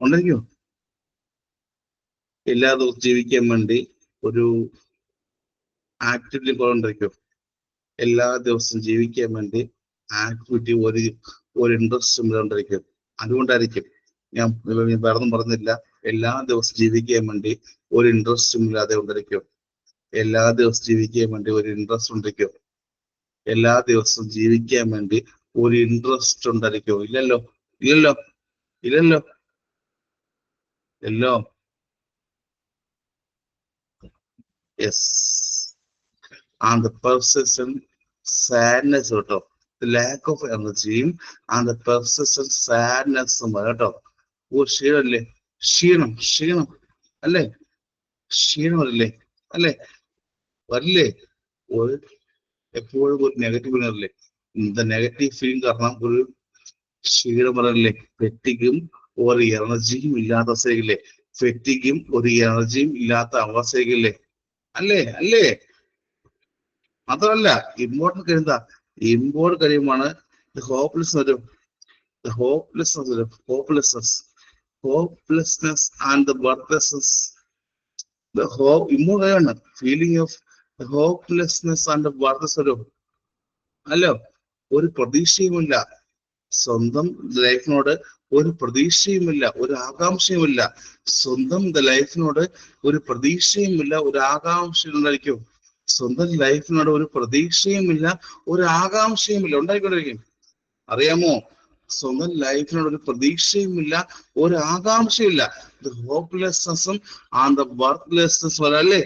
ഉണ്ടായിരിക്കോ? എല്ലാ ദിവസവും ജീവിക്കാൻ വേണ്ടി ഒരു ആക്ടിവിറ്റി ഉണ്ടായിരിക്കോ? എല്ലാ ദിവസവും ജീവിക്കാൻ വേണ്ടി ആക്ടിവിറ്റി ഒരു ഇൻട്രസ്റ്റ് ഉണ്ടായിരിക്കും. അതുകൊണ്ടായിരിക്കും ഞാൻ വേറൊന്നും പറഞ്ഞില്ല. എല്ലാ ദിവസവും ജീവിക്കാൻ വേണ്ടി ഒരു ഇൻട്രസ്റ്റും ഇല്ലാതെ ഉണ്ടായിരിക്കും. എല്ലാ ദിവസവും ജീവിക്കാൻ വേണ്ടി ഒരു ഇൻട്രസ്റ്റ് ഉണ്ടായിരിക്കും. എല്ലാ ദിവസവും ജീവിക്കാൻ വേണ്ടി ഒരു ഇൻട്രസ്റ്റ് ഉണ്ടായിരിക്കോ? ഇല്ലല്ലോ. യെസ്. ആൻഡ് persistent sadness കേട്ടോ. ലാക്ക് ഓഫ് എനർജിയും ആൻഡ് persistent സാഡ്നെസ്സും കേട്ടോ. ക്ഷീണമല്ലേ? ക്ഷീണം അല്ലേ? ക്ഷീണമല്ലേ? അല്ലേ? വരില്ലേ? ഒരു എപ്പോഴും ഒരു നെഗറ്റീവ് വരില്ലേ? നെഗറ്റീവ് ഫീലിംഗ് കാരണം ഒരു ക്ഷീണം വരല്ലേ? ഫെറ്റിഗും ഒരു എനർജിയും ഇല്ലാത്ത അവസ്ഥയില്ലേ? ഫെറ്റിഗും ഒരു എനർജിയും ഇല്ലാത്ത അവസ്ഥയില്ലേ? അല്ലേ? മാത്രമല്ല ഇമ്പോർട്ടൻ്റ് കഴിയുമാണ് hopelessness and the worthlessness. Important കഴിവാണ് feeling of hopelessness and the worthlessness. അല്ലോ, ഒരു പ്രതീക്ഷയുമില്ല, സ്വന്തം ലൈഫിനോട് ഒരു പ്രതീക്ഷയുമില്ല, ഒരു ആകാംക്ഷയുമില്ല. സ്വന്തം ലൈഫിനോട് ഒരു പ്രതീക്ഷയുമില്ല, ഒരു ആകാംക്ഷയുണ്ടായിരിക്കും. സ്വന്തം ലൈഫിനോട് ഒരു പ്രതീക്ഷയുമില്ല, ഒരു ആകാംക്ഷയുമില്ല, ഉണ്ടായിക്കൊണ്ടിരിക്കും. അറിയാമോ? സ്വന്തം ലൈഫിനോട് ഒരു പ്രതീക്ഷയുമില്ല, ഒരു ആകാംക്ഷയില്ല. ഹോപ്പ്ലെസ്നെസ്സും ആൻഡ് ദ വർക്ക്ലെസ്നെസ്സും അല്ലേ?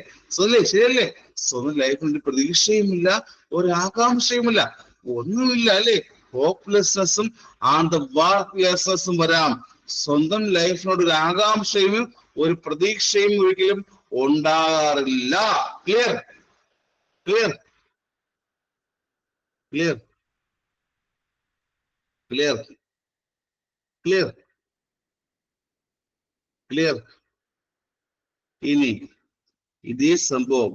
ശരിയല്ലേ? സ്വന്തം ലൈഫിന് ഒരു പ്രതീക്ഷയുമില്ല, ഒരു ആകാംക്ഷയുമില്ല, ഒന്നുമില്ല അല്ലേ? ഹോപ്പ്ലെസ്നെസ്സും ആൻഡ് ദ വർക്ക്ലെസ്നെസ്സും വരാം. സ്വന്തം ലൈഫിനോട് ഒരു ആകാംക്ഷയും ഒരു പ്രതീക്ഷയും ഒരിക്കലും ഉണ്ടാകാറില്ല. ക്ലിയർ? ഇനി ഇതേ സംഭവം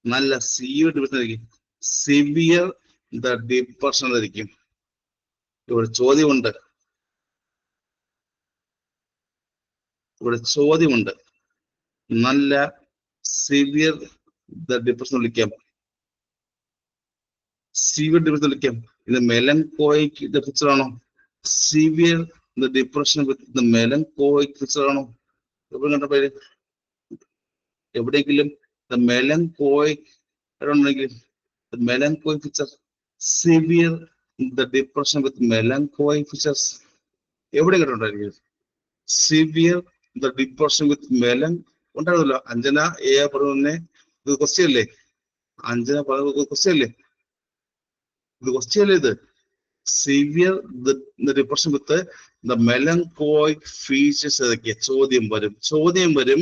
നല്ല സിവിയർ ഡിപ്രഷൻ ആയിരിക്കും. ഇവിടെ ചോദ്യമുണ്ട്. നല്ല സിവിയർ ഡിപ്രഷൻ വിളിക്കാം. ഇത് മെലങ്കോളിക് ഡിപ്രഷൻ ആണോ? Severe the depression with the melancholic feature ആണോ? എപ്പോഴും കണ്ട പേര് എവിടെയെങ്കിലും the melancholic ഉണ്ടെങ്കിൽ the melancholic feature severe the depression with melancholic features എവിടെ കേട്ടിട്ടുണ്ടായിരിക്കും? Severe the depression with melancholic ഉണ്ടായിരുന്നല്ലോ. അഞ്ജന എ പറഞ്ഞ ഇത് ക്വസ്റ്റ്യൻ അല്ലേ? അഞ്ജന പറഞ്ഞ ക്വസ്റ്റ്യൻ അല്ലേ? ഇത് ക്വസ്റ്റ്യൻ അല്ലേ? ഇത് severe the depression with the melancholic features ഏതൊക്കെയാ? ചോദ്യം വരും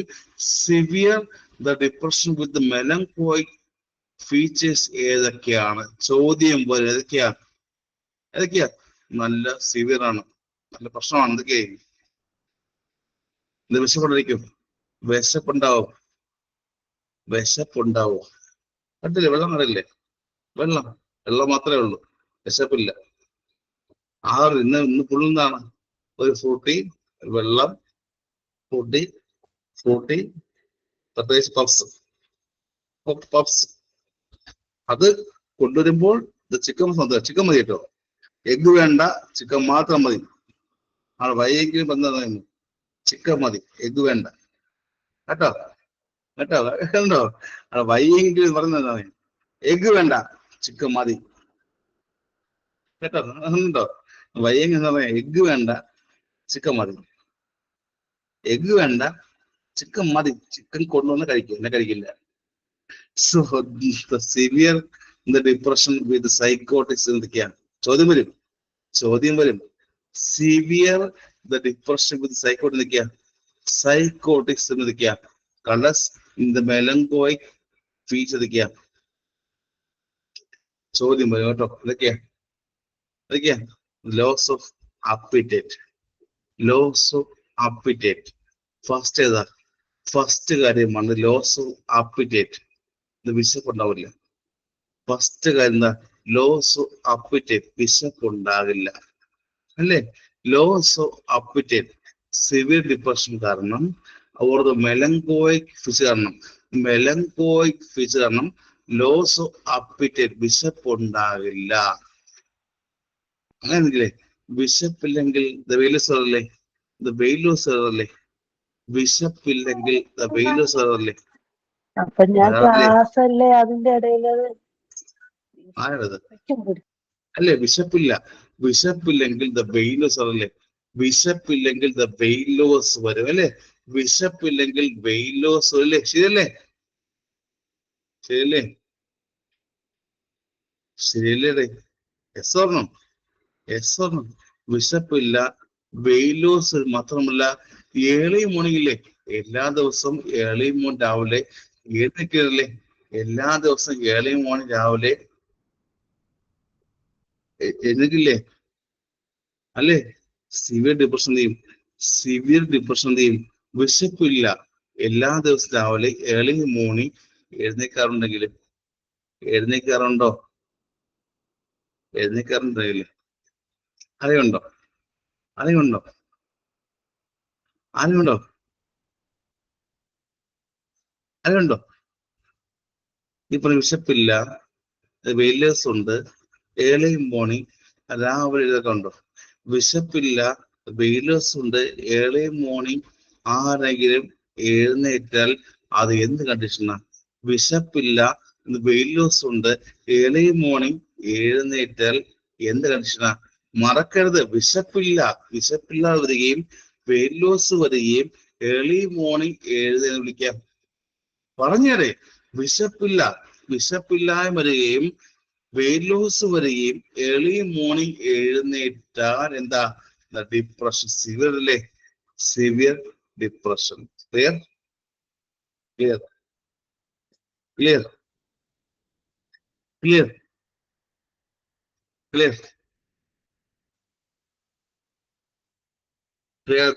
severe the depression with the melancholic features ഏതൊക്കെയാണ്? ചോദ്യം വരും. ഏതൊക്കെയാ? നല്ല സിവിയർ ആണ്, നല്ല പ്രശ്നമാണ്. എന്തൊക്കെയായിരിക്കും? ഇത് വിശപ്പുണ്ടായിരിക്കും. വിശപ്പുണ്ടാവും. കണ്ടില്ലേ? വെള്ളം കണ്ടില്ലേ? വെള്ളം മാത്രമേ ഉള്ളൂ, വിശപ്പില്ല. ഇന്ന് ഫുള്ളെന്താണ്? ഒരു ഫ്രൂട്ടി, വെള്ളം, ഫ്രൂട്ടി, പ്രത്യേകിച്ച് പപ്സ്. അത് കൊണ്ടുവരുമ്പോൾ ചിക്കൻ മതി കേട്ടോ. എഗ് വേണ്ട, ചിക്കൻ മാത്രം മതി. വൈകിട്ട് വന്നതാണ് ചിക്കൻ മതി, എഗ് വേണ്ട കേട്ടോ. വൈകിട്ട് പറഞ്ഞതാണ് എഗ് വേണ്ട, ചിക്കൻ മതി കേട്ടോ. ഉണ്ടോ? വയ്യെങ്കിൽ എന്താ പറയാ? എഗ് വേണ്ട, ചിക്കൻ മതി. എഗ് വേണ്ട, ചിക്കൻ മതി. ചിക്കൻ കൊണ്ടുവന്ന് കഴിക്കും, എന്നെ കഴിക്കില്ല. So severe depression with psychotics എന്തൊക്കെയാണ്? ചോദ്യം വരും. Severe the depression with psychotic എന്തൊക്കെയാ? സൈക്കോട്ടിക്സ് എന്തൊക്കെയാ? Colours in the melancholic feature എന്തൊക്കെയാ? ചോദ്യം വരും കേട്ടോ. എന്തൊക്കെയാ? Loss of appetite. ഫസ്റ്റ് കാര്യമാണ് ലോസ് ഓഫ് അപ്പിറ്റേറ്റ്. ഇത് വിശപ്പുണ്ടാവില്ല. ഫസ്റ്റ് കാര്യം എന്താ? ലോസ് ഓഫ് അപ്പിറ്റേറ്റ്, വിശപ്പുണ്ടാകില്ല അല്ലേ? Loss of appetite severe depression കാരണം, ഓർ മെലങ്കോയിക് ഫീച്ചർ കാരണം ലോസ് ഓഫ് അപ്പിറ്റേറ്റ്, വിശപ്പുണ്ടാകില്ല. അങ്ങനെയെങ്കിലേ വിശപ്പില്ലെങ്കിൽ വിശപ്പില്ലെങ്കിൽ അപ്പൊ ഞാൻ ക്ലാസ് അല്ലേ അതിന്റെ ഇടയില് അല്ലേ? വിശപ്പില്ലെങ്കിൽ ദ വെയിലോസ് അല്ലേ? വിശപ്പില്ലെങ്കിൽ ദ വെയിലോസ് വരും അല്ലേ? വിശപ്പില്ലെങ്കിൽ വെയിലോസ് അല്ലേ? ശരിയല്ലേ? Yes or no? വിശപ്പില്ല, വെയിലോസ്. മാത്രമല്ല ഏർലി മോർണിംഗ് ഇല്ലേ? എല്ലാ ദിവസവും ഏർലി മോർണിംഗ് രാവിലെ എഴുന്നേൽക്കില്ലേ? എല്ലാ ദിവസവും ഏർലി മോർണിംഗ് രാവിലെ എഴുന്നേൽക്കില്ലേ അല്ലേ? സിവിയർ ഡിപ്രഷൻ ചെയ്യും. വിശപ്പില്ല, എല്ലാ ദിവസവും രാവിലെ ഏർലി മോർണിംഗ് എഴുന്നേൽക്കാറുണ്ടോ? അറിയുണ്ടോ? ഇപ്പൊ വിശപ്പില്ല, വെയിലേഴ്സ് ഉണ്ട്, ഏർലി മോർണിംഗ് രാവിലെ ഇതൊക്കെ ഉണ്ടോ? വിശപ്പില്ല, വെയിലേഴ്സ് ഉണ്ട്, ഏർലി മോർണിംഗ് ആരെങ്കിലും എഴുന്നേറ്റാൽ അത് എന്ത് കണ്ടീഷനാ? വിശപ്പില്ല, വെയിലേഴ്സ് ഉണ്ട്, ഏർലി മോർണിംഗ് എഴുന്നേറ്റാൽ എന്ത് കണ്ടീഷനാ? മറക്കരുത്, വിശപ്പില്ലാതെ വരികയും വെയിലോസ് വരികയും ഏർലി മോർണിംഗ് എഴുന്നേറ്റ് വിളിക്കാം. പറഞ്ഞേരെ, വിശപ്പില്ലായ്മ വരികയും വെയിലോസ് വരികയും ഏർലി മോർണിംഗ് എഴുന്നേറ്റാൽ എന്താ? ഡിപ്രഷൻ. സിവിയർ അല്ലേ? Severe depression. Clear?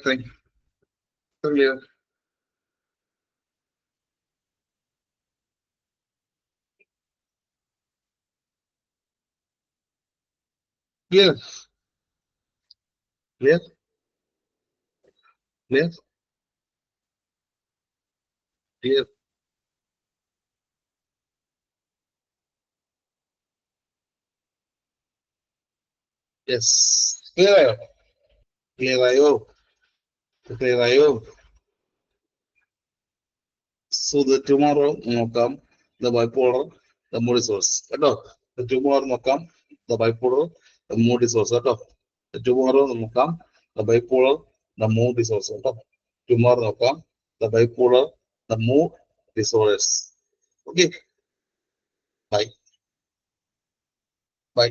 Thank you. Clear. Yes. Clear. Clear ആയോ? ക്ലിയർ ആയോ? സോ ടുമോറോ നോക്കാം the bipolar the mood source കേട്ടോ. ടുമോറോ നോക്കാം the bipolar the mood source കേട്ടോ. ടുമോറോ നോക്കാം the bipolar the mood source കേട്ടോ. Tomorrow നോക്കാം the bipolar the mood disorders. Okay, bye bye.